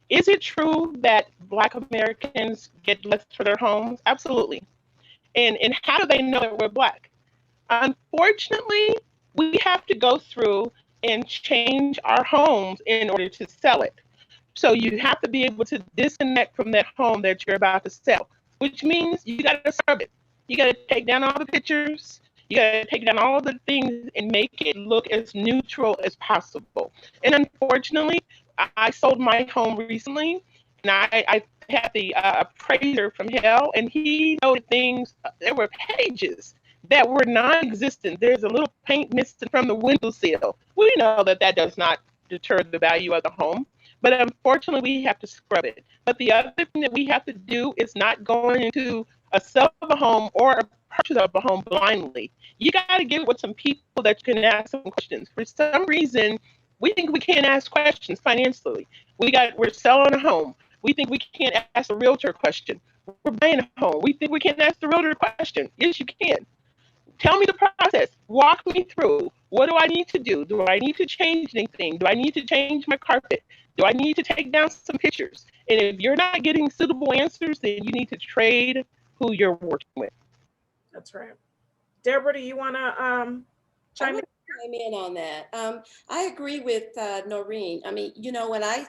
is it true that Black Americans get less for their homes? Absolutely. And how do they know that we're Black? Unfortunately, we have to go through and change our homes in order to sell it. So you have to be able to disconnect from that home that you're about to sell, which means you got to scrub it. You got to take down all the pictures. You got to take down all the things and make it look as neutral as possible. And unfortunately, I sold my home recently, and I had the appraiser from hell, and he noted things. There were pages that were non-existent. There's a little paint missing from the windowsill. We know that that does not deter the value of the home, but unfortunately we have to scrub it. But the other thing that we have to do is not going into a sell of a home or a purchase of a home blindly. You got to get with some people that you can ask some questions. For some reason, we think we can't ask questions financially. We're selling a home. We think we can't ask a realtor question. We're buying a home. We think we can't ask the realtor question. Yes, you can. Tell me the process. Walk me through. What do I need to do? Do I need to change anything? Do I need to change my carpet? Do I need to take down some pictures? And if you're not getting suitable answers, then you need to trade who you're working with. That's right. Deborah, do you want to chime in? Chime in on that. I agree with Noreen. I mean, you know, when I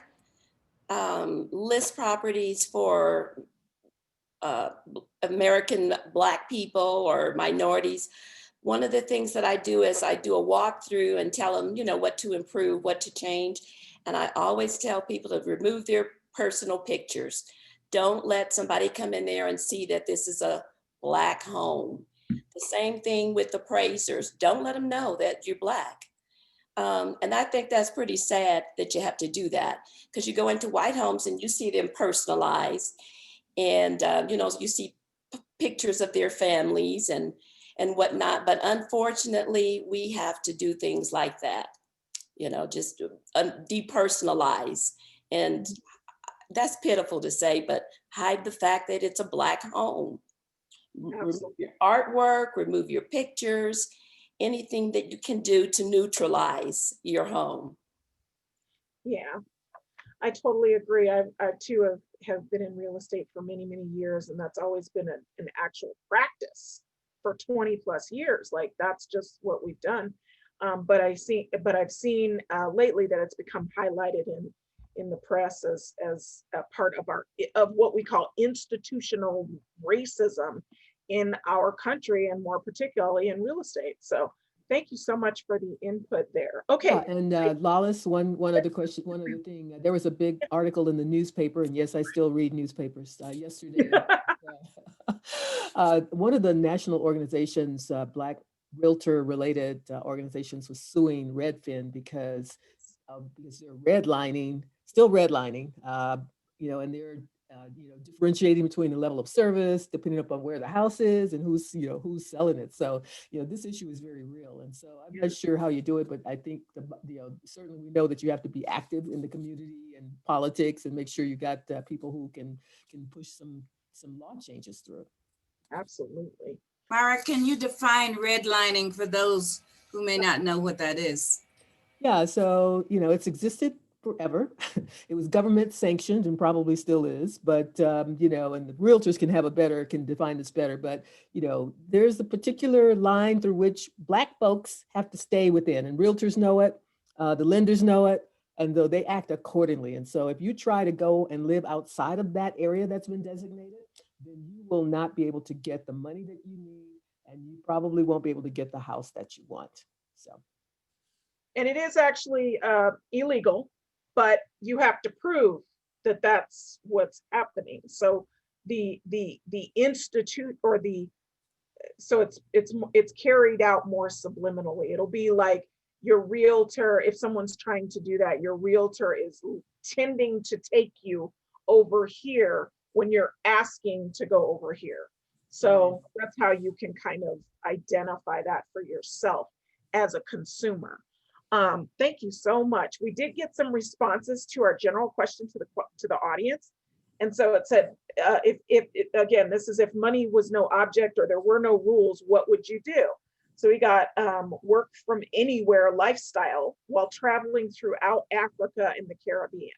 list properties for American Black people or minorities, one of the things that I do is I do a walkthrough and tell them, you know, what to improve, what to change. And I always tell people to remove their personal pictures. Don't let somebody come in there and see that this is a Black home. The same thing with appraisers. Don't let them know that you're Black. And I think that's pretty sad that you have to do that, because you go into white homes and you see them personalized, and you know, you see pictures of their families and whatnot. But unfortunately, we have to do things like that, you know, just depersonalize. And that's pitiful to say, but hide the fact that it's a Black home. Remove your artwork, remove your pictures, anything that you can do to neutralize your home. Yeah, I totally agree. I too have been in real estate for many, many years, and that's always been an actual practice for 20 plus years. Like, that's just what we've done. But I've seen lately that it's become highlighted in the press as a part of what we call institutional racism in our country, and more particularly in real estate. So thank you so much for the input there. Okay. Yeah, and Lawless, one other question, one other thing. There was a big article in the newspaper, and yes, I still read newspapers. Yesterday, one of the national organizations, Black realtor-related organizations, was suing Redfin because they're redlining, still redlining, you know, and they're you know, differentiating between the level of service depending upon where the house is and who's, you know, who's selling it. So, you know, this issue is very real. And so I'm not sure how you do it, but I think, you know, certainly we know that you have to be active in the community and politics and make sure you got people who can push some law changes through. Absolutely. Mara, can you define redlining for those who may not know what that is? Yeah, so, you know, it's existed forever. It was government sanctioned and probably still is, but you know, and the realtors can define this better, but you know, there's a particular line through which Black folks have to stay within, and realtors know it, the lenders know it, and though they act accordingly. And so if you try to go and live outside of that area that's been designated, then you will not be able to get the money that you need, and you probably won't be able to get the house that you want. So. And it is actually illegal, but you have to prove that that's what's happening. So the institute or so it's carried out more subliminally. It'll be like your realtor, if someone's trying to do that, your realtor is tending to take you over here when you're asking to go over here. So that's how you can kind of identify that for yourself as a consumer. Thank you so much. We did get some responses to our general question to the audience. And so it said, again, this is if money was no object or there were no rules, what would you do? So we got work from anywhere lifestyle while traveling throughout Africa and the Caribbean.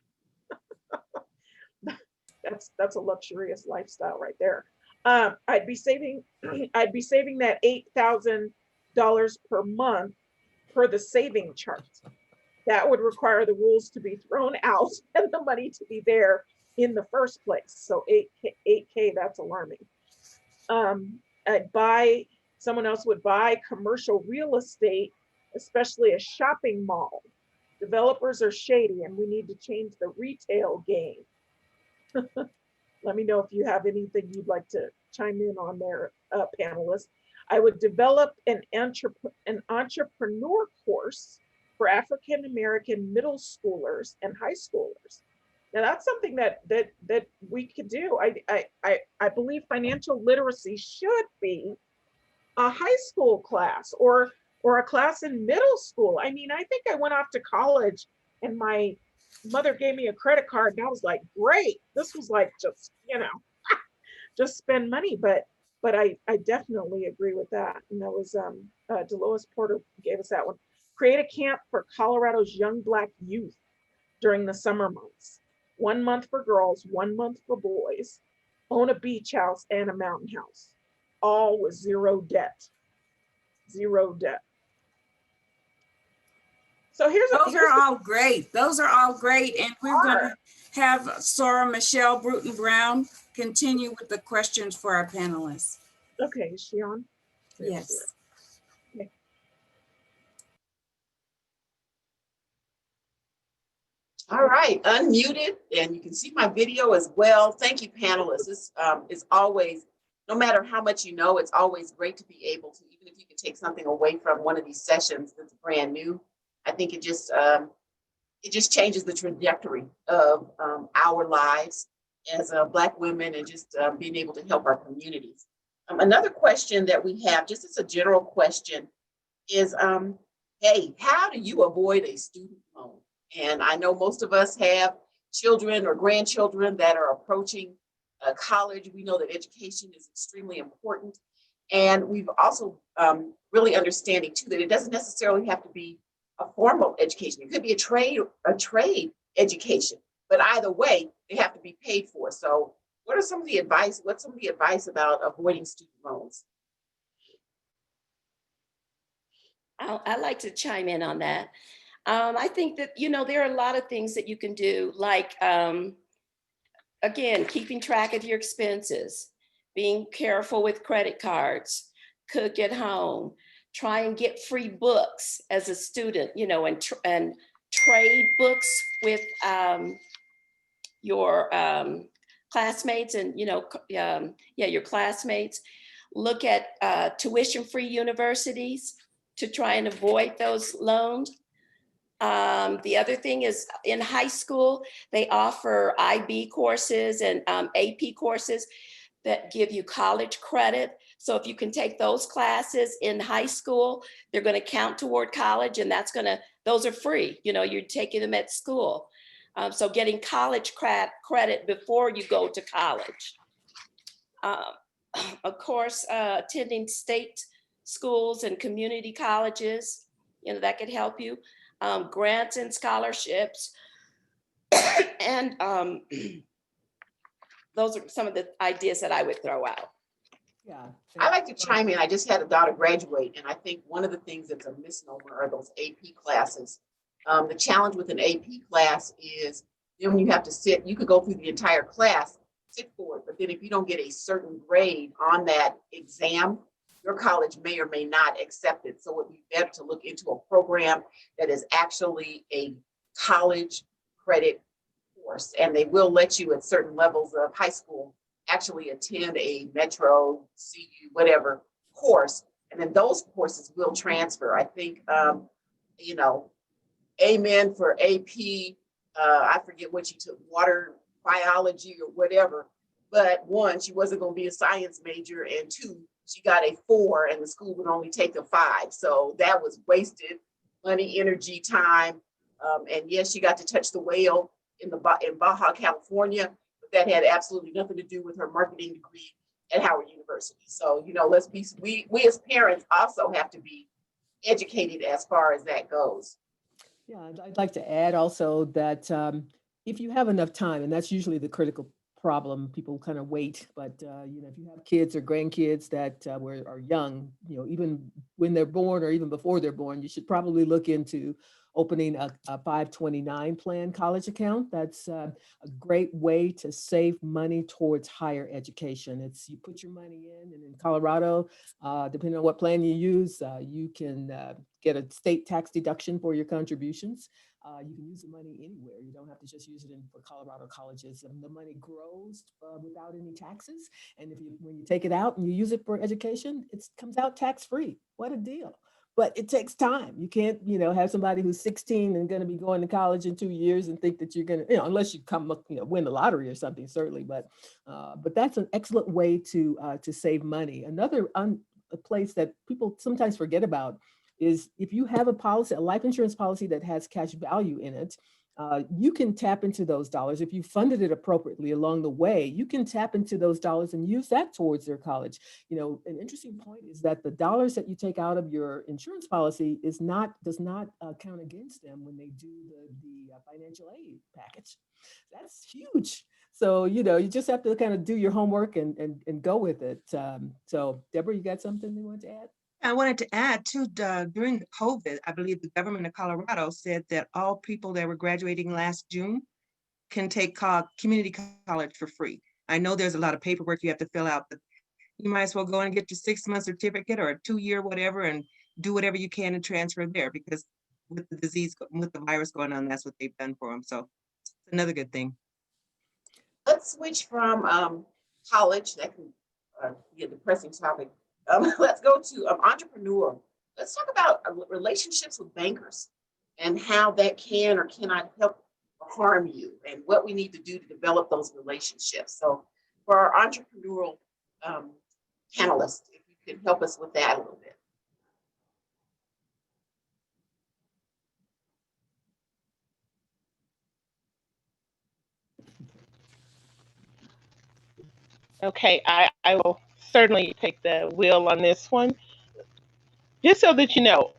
That's a luxurious lifestyle right there. I'd be saving that $8,000 per month per the saving chart. That would require the rules to be thrown out and the money to be there in the first place. So 8K, that's alarming. Someone else would buy commercial real estate, especially a shopping mall. Developers are shady and we need to change the retail game. Let me know if you have anything you'd like to chime in on there, panelists. I would develop an entrepreneur course for African-American middle schoolers and high schoolers. Now that's something that we could do. I believe financial literacy should be a high school class or a class in middle school. I mean, I think I went off to college and my mother gave me a credit card and I was like, great. This was like just, you know, just spend money. But I definitely agree with that. And that was Delois Porter gave us that one. Create a camp for Colorado's young Black youth during the summer months. 1 month for girls, 1 month for boys. Own a beach house and a mountain house. All with zero debt. Zero debt. So Those are all great. Those are all great. And we're going to have Sora Michelle Bruton Brown continue with the questions for our panelists. Okay, is she on? Yes. Okay. All right, unmuted, and you can see my video as well. Thank you, panelists. This is always, no matter how much you know, it's always great to be able to, even if you can take something away from one of these sessions that's brand new. I think it just changes the trajectory of our lives as Black women and just being able to help our communities. Another question that we have, just as a general question, is, hey, how do you avoid a student loan? And I know most of us have children or grandchildren that are approaching college. We know that education is extremely important. And we've also really understanding too that it doesn't necessarily have to be a formal education. It could be a trade education, but either way, they have to be paid for. So what's some of the advice about avoiding student loans? I'd like to chime in on that. I think that, you know, there are a lot of things that you can do, like, again, keeping track of your expenses, being careful with credit cards, cook at home, try and get free books as a student, you know, and trade books with your classmates and, you know, your classmates. Look at tuition-free universities to try and avoid those loans. The other thing is in high school, they offer IB courses and AP courses that give you college credit. So if you can take those classes in high school, they're going to count toward college, and those are free. You know, you're taking them at school. So getting college credit before you go to college. Of course, attending state schools and community colleges, you know, that could help you. Grants and scholarships And those are some of the ideas that I would throw out. Yeah. I like to chime in. I just had a daughter graduate, and I think one of the things that's a misnomer are those AP classes. The challenge with an AP class is then when you have to sit, you could go through the entire class, sit for it, but then if you don't get a certain grade on that exam, your college may or may not accept it. So it would be better to look into a program that is actually a college credit course, and they will let you at certain levels of high school actually attend a Metro, CU, whatever course, and then those courses will transfer. I think, you know, amen for AP. I forget what you took, water biology or whatever. But one, she wasn't going to be a science major, and two, she got a 4, and the school would only take a 5. So that was wasted money, energy, time. And yes, she got to touch the whale in Baja, California, but that had absolutely nothing to do with her marketing degree at Howard University. So, you know, we as parents also have to be educated as far as that goes. Yeah, I'd like to add also that if you have enough time, and that's usually the critical problem, people kind of wait, but you know, if you have kids or grandkids that are young, you know, even when they're born or even before they're born, you should probably look into opening a 529 plan college account. That's a great way to save money towards higher education. It's you put your money in, and in Colorado, depending on what plan you use, you can get a state tax deduction for your contributions. You can use the money anywhere. You don't have to just use it for Colorado colleges. And the money grows without any taxes. And when you take it out and you use it for education, it comes out tax-free. What a deal. But it takes time. You can't, you know, have somebody who's 16 and going to be going to college in 2 years and think that you're going to, you know, unless you win the lottery or something, certainly. But that's an excellent way to save money. Another a place that people sometimes forget about is if you have a life insurance policy that has cash value in it, you can tap into those dollars. If you funded it appropriately along the way, you can tap into those dollars and use that towards their college. You know, an interesting point is that the dollars that you take out of your insurance policy does not count against them when they do the financial aid package. That's huge. So, you know, you just have to kind of do your homework and go with it. So, Deborah, you got something you want to add? I wanted to add too, during the COVID, I believe the government of Colorado said that all people that were graduating last June can take community college for free. I know there's a lot of paperwork you have to fill out, but you might as well go and get your 6-month certificate or a 2-year whatever and do whatever you can and transfer there, because with the virus going on, that's what they've done for them. So it's another good thing. Let's switch from college. That can be a depressing topic. Let's go to entrepreneur. Let's talk about relationships with bankers and how that can or cannot help or harm you, and what we need to do to develop those relationships. So for our entrepreneurial panelists, if you could help us with that a little bit. Okay, I will certainly take the wheel on this one. Just so that you know,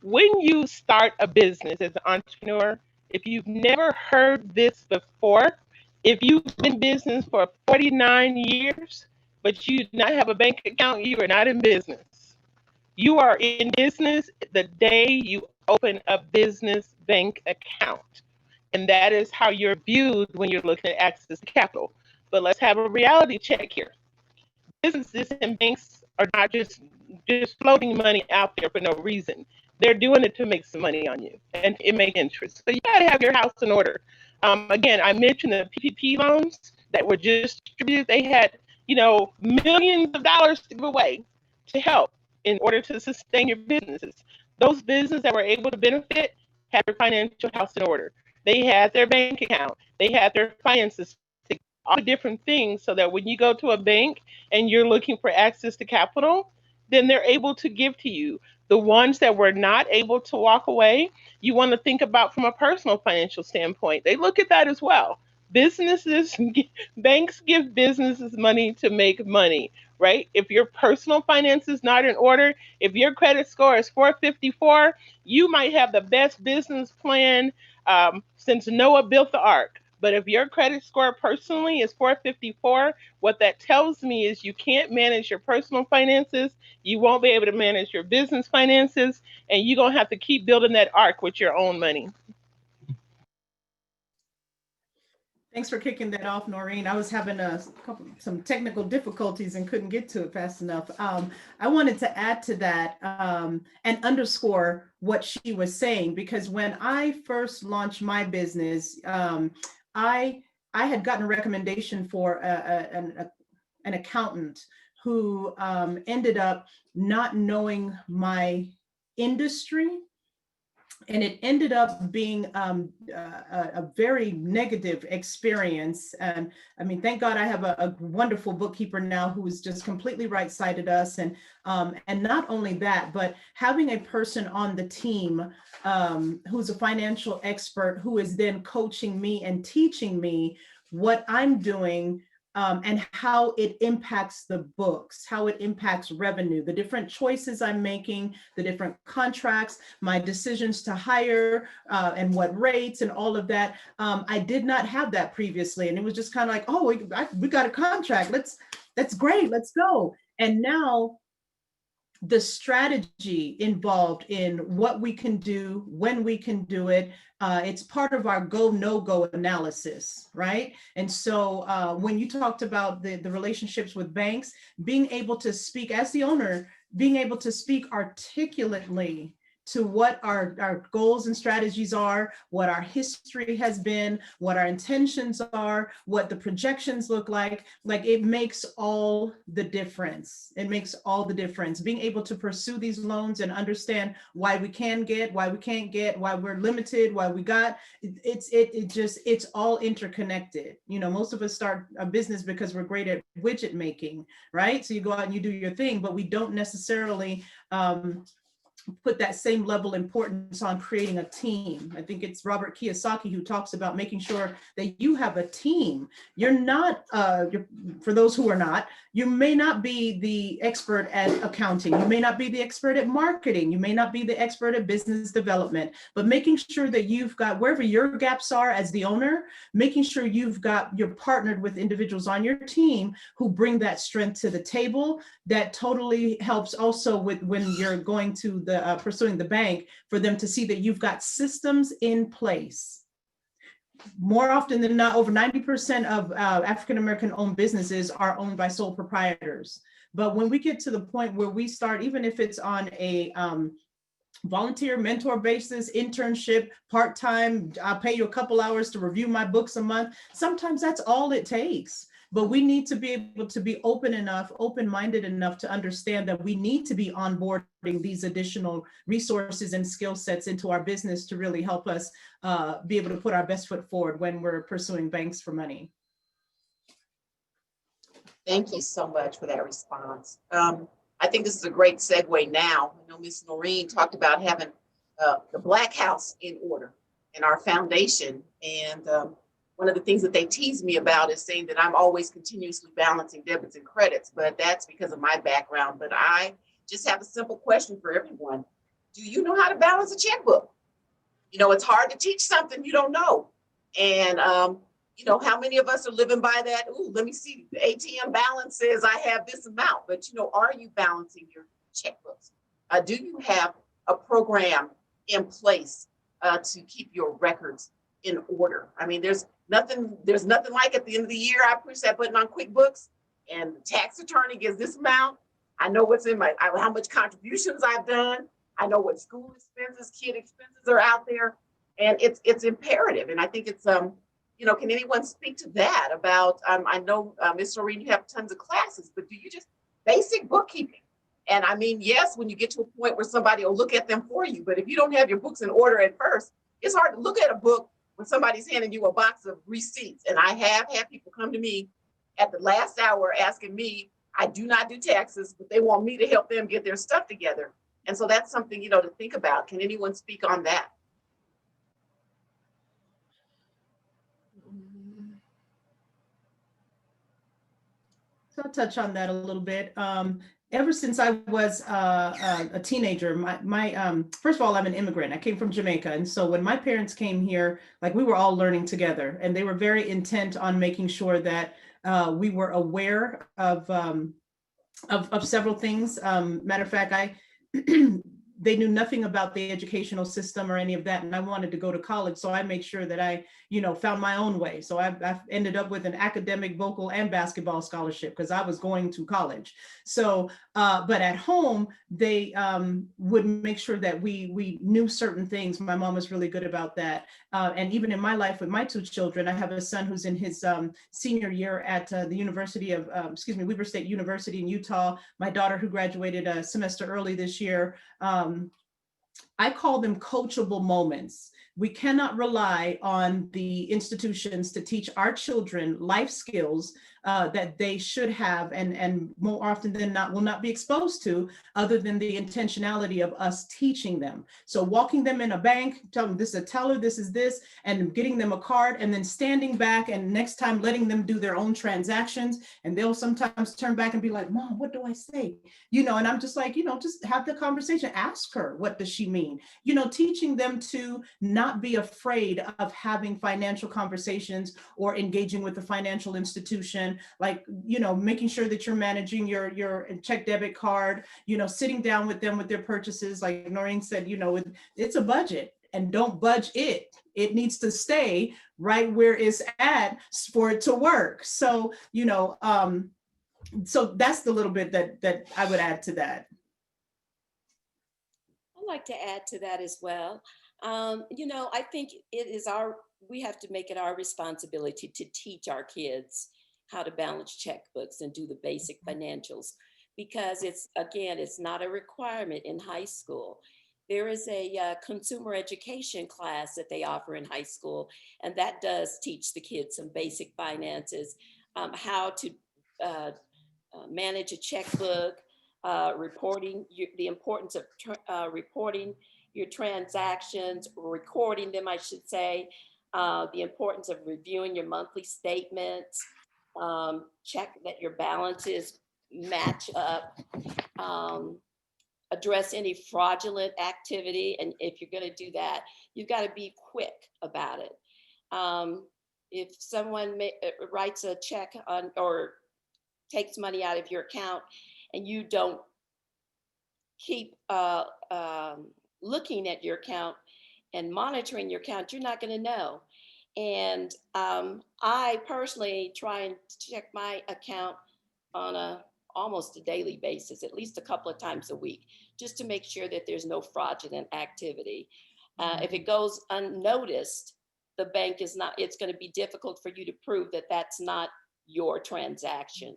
when you start a business as an entrepreneur, if you've never heard this before, if you've been in business for 49 years, but you do not have a bank account, you are not in business. You are in business the day you open a business bank account. And that is how you're viewed when you're looking at access to capital. But let's have a reality check here. Businesses and banks are not just floating money out there for no reason. They're doing it to make some money on you and it make interest. So you got to have your house in order. Again, I mentioned the PPP loans that were just distributed. They had, you know, millions of dollars to give away to help in order to sustain your businesses. Those businesses that were able to benefit had their financial house in order. They had their bank account. They had their finances, all the different things, so that when you go to a bank and you're looking for access to capital, then they're able to give to you. The ones that were not able to walk away, you want to think about from a personal financial standpoint. They look at that as well. Businesses, banks give businesses money to make money, right? If your personal finance is not in order, if your credit score is 454, you might have the best business plan since Noah built the ark. But if your credit score personally is 454, what that tells me is you can't manage your personal finances, you won't be able to manage your business finances, and you're going to have to keep building that ark with your own money. Thanks for kicking that off, Noreen. I was having some technical difficulties and couldn't get to it fast enough. I wanted to add to that and underscore what she was saying, because when I first launched my business, I had gotten a recommendation for an accountant who ended up not knowing my industry. And it ended up being a very negative experience. And I mean, thank God I have a wonderful bookkeeper now who is just completely right-sided us. And not only that, but having a person on the team who's a financial expert who is then coaching me and teaching me what I'm doing and how it impacts the books, how it impacts revenue, the different choices I'm making, the different contracts, my decisions to hire and what rates and all of that. I did not have that previously. And it was just kind of like, oh, we got a contract. That's great. Let's go. And now the strategy involved in what we can do, when we can do it, it's part of our go, no-go analysis, right? And so when you talked about the relationships with banks, being able to speak as the owner, being able to speak articulately to what our goals and strategies are, what our history has been, what our intentions are, what the projections look like it makes all the difference. It makes all the difference. Being able to pursue these loans and understand why we can get, why we can't get, why we're limited, why we got, it's all interconnected. You know, most of us start a business because we're great at widget making, right? So you go out and you do your thing, but we don't necessarily, put that same level of importance on creating a team. I think it's Robert Kiyosaki who talks about making sure that you have a team. You're not, for those who are not, you may not be the expert at accounting. You may not be the expert at marketing. You may not be the expert at business development, but making sure that you've got, wherever your gaps are as the owner, making sure you're partnered with individuals on your team who bring that strength to the table. That totally helps also with when you're going to the pursuing the bank, for them to see that you've got systems in place. More often than not, over 90% of African-American owned businesses are owned by sole proprietors. But when we get to the point where we start, even if it's on a volunteer mentor basis, internship, part-time, I'll pay you a couple hours to review my books a month. Sometimes that's all it takes. But we need to be able to be open-minded enough to understand that we need to be onboarding these additional resources and skill sets into our business to really help us be able to put our best foot forward when we're pursuing banks for money. Thank you so much for that response. I think this is a great segue now. I know Ms. Noreen talked about having the Black House in order in our foundation. And one of the things that they tease me about is saying that I'm always continuously balancing debits and credits, but that's because of my background. But I just have a simple question for everyone. Do you know how to balance a checkbook? You know, it's hard to teach something you don't know. And, you know, how many of us are living by that? Ooh, let me see, the ATM balance says I have this amount, but, you know, are you balancing your checkbooks? Do you have a program in place to keep your records in order? I mean, there's nothing like at the end of the year, I push that button on QuickBooks and the tax attorney gives this amount. I know what's in how much contributions I've done. I know what school expenses, kid expenses are out there, and it's imperative. And I think it's, you know, can anyone speak to that about, I know, Ms. Noreen, you have tons of classes, but do you just basic bookkeeping? And I mean, yes, when you get to a point where somebody will look at them for you, but if you don't have your books in order at first, it's hard to look at a book when somebody's handing you a box of receipts. And I have had people come to me at the last hour asking me, I do not do taxes, but they want me to help them get their stuff together. And so that's something, you know, to think about. Can anyone speak on that? So I'll touch on that a little bit. ever since I was a teenager, first of all, I'm an immigrant. I came from Jamaica. And so when my parents came here, like we were all learning together, and they were very intent on making sure that we were aware of several things. Matter of fact, they knew nothing about the educational system or any of that. And I wanted to go to college. So I made sure that I, found my own way. So I've ended up with an academic, vocal, and basketball scholarship because I was going to college. So, but at home, they would make sure that we knew certain things. My mom was really good about that. And even in my life with my two children, I have a son who's in his senior year at the University of, Weber State University in Utah. My daughter who graduated a semester early this year. I call them coachable moments. We cannot rely on the institutions to teach our children life skills that they should have and more often than not will not be exposed to, other than the intentionality of us teaching them. So walking them in a bank, telling them this is a teller, this is this, and getting them a card, and then standing back and next time letting them do their own transactions. And they'll sometimes turn back and be like, Mom, what do I say? And I'm just like, just have the conversation, ask her, what does she mean? Teaching them to not be afraid of having financial conversations or engaging with the financial institution, like, making sure that you're managing your check debit card, sitting down with them with their purchases. Like Noreen said, it's a budget and don't budge it. It needs to stay right where it's at for it to work. So, so that's the little bit that I would add to that. I'd like to add to that as well. I think we have to make it our responsibility to teach our kids how to balance checkbooks and do the basic financials, because it's not a requirement in high school. There is a consumer education class that they offer in high school, and that does teach the kids some basic finances, how to manage a checkbook, reporting, the importance of reporting your transactions, recording them, I should say, the importance of reviewing your monthly statements, check that your balances match up, address any fraudulent activity. And if you're going to do that, you've got to be quick about it. If someone writes a check on or takes money out of your account and you don't keep looking at your account and monitoring your account, you're not going to know. And I personally try and check my account on almost a daily basis, at least a couple of times a week, just to make sure that there's no fraudulent activity. If it goes unnoticed, the bank is not, it's going to be difficult for you to prove that that's not your transaction.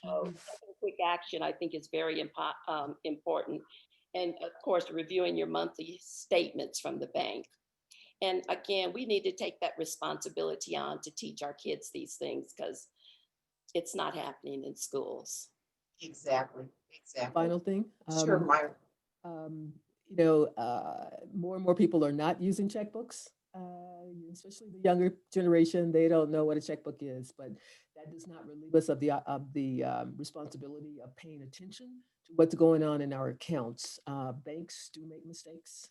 So quick action, I think, is very important. And of course, reviewing your monthly statements from the bank. And again, we need to take that responsibility on to teach our kids these things, because it's not happening in schools. Exactly. Final thing. Sure, Myra. More and more people are not using checkbooks, especially the younger generation. They don't know what a checkbook is, but that does not relieve us of the responsibility of paying attention to what's going on in our accounts. Banks do make mistakes,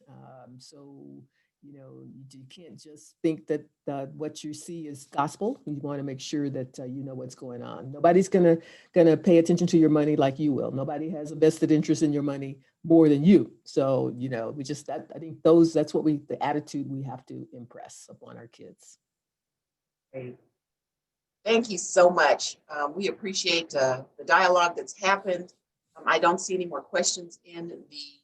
so you can't just think that what you see is gospel. You want to make sure that you know what's going on. Nobody's gonna pay attention to your money like you will. Nobody has a vested interest in your money more than you. So I think that's the attitude we have to impress upon our kids. Great. Thank you so much. We appreciate the dialogue that's happened. I don't see any more questions in the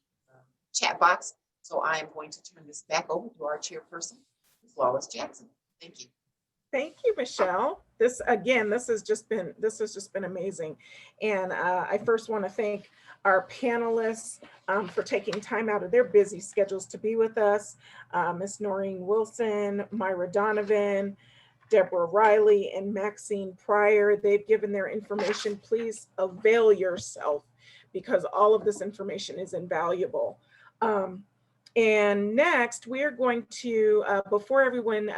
chat box, so I am going to turn this back over to our chairperson, Ms. Lawless Jackson. Thank you. Thank you, Michelle. This has just been amazing. And I first want to thank our panelists for taking time out of their busy schedules to be with us. Ms. Noreen Wilson, Myra Donovan, Deborah Riley, and Maxine Pryor. They've given their information. Please avail yourself, because all of this information is invaluable. And next, we are going to, before everyone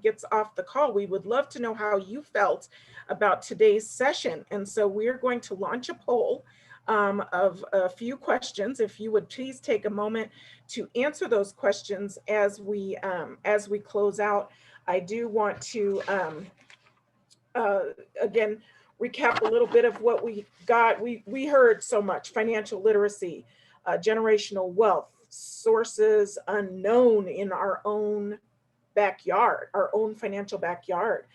gets off the call, we would love to know how you felt about today's session. And so we're going to launch a poll. of a few questions. If you would please take a moment to answer those questions as we close out. I do want to again recap a little bit of what we got. We heard so much: financial literacy, generational wealth, sources unknown in our own backyard, our own financial backyard.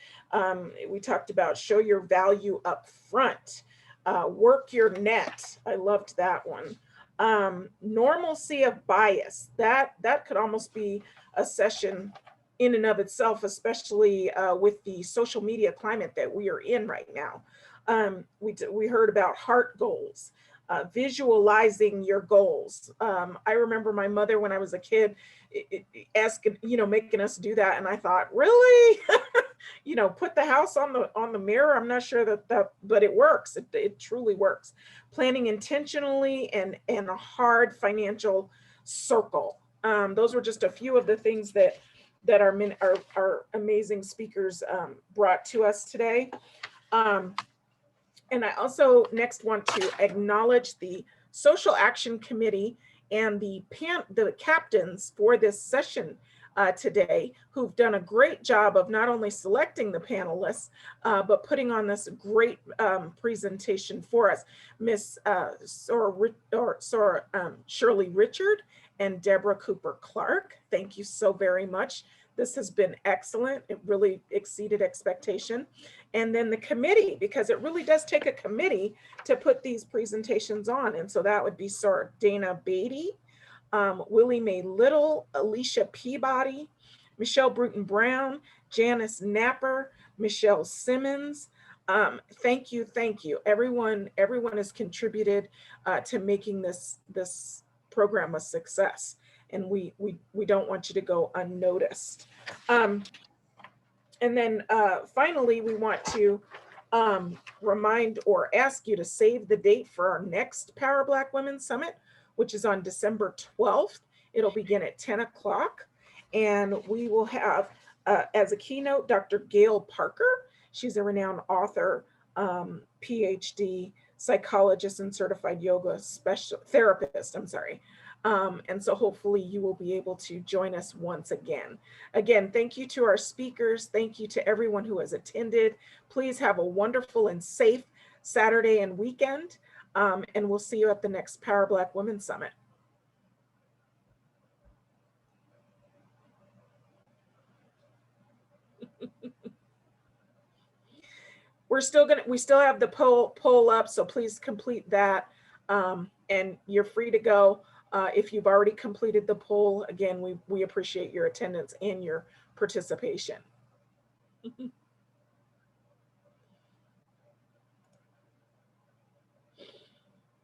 We talked about show your value up front, work your net. I loved that one. Normalcy of bias. That could almost be a session in and of itself, especially with the social media climate that we are in right now. We heard about heart goals, visualizing your goals. I remember my mother when I was a kid asking, making us do that, and I thought, really? Put the house on the mirror. I'm not sure that but it works. It truly works. Planning intentionally and a hard financial circle. Those were just a few of the things that our amazing speakers brought to us today. And I also next want to acknowledge the Social Action Committee and the captains for this session today, who've done a great job of not only selecting the panelists, but putting on this great presentation for us. Miss Shirley Richard and Deborah Cooper Clark, thank you so very much. This has been excellent. It really exceeded expectation. And then the committee, because it really does take a committee to put these presentations on. And so that would be Sir Dana Beatty, Willie Mae Little, Alicia Peabody, Michelle Bruton Brown, Janice Napper, Michelle Simmons. Thank you. Everyone has contributed to making this program a success. And we don't want you to go unnoticed. And then finally, we want to remind or ask you to save the date for our next Power Black Women Summit, which is on December 12th. It'll begin at 10 o'clock. And we will have, as a keynote, Dr. Gail Parker. She's a renowned author, PhD, psychologist, and certified yoga therapist, and so hopefully you will be able to join us once again. Again, thank you to our speakers. Thank you to everyone who has attended. Please have a wonderful and safe Saturday and weekend. And we'll see you at the next Power Black Women Summit. We still have the poll up, so please complete that. And you're free to go. If you've already completed the poll, again, we appreciate your attendance and your participation.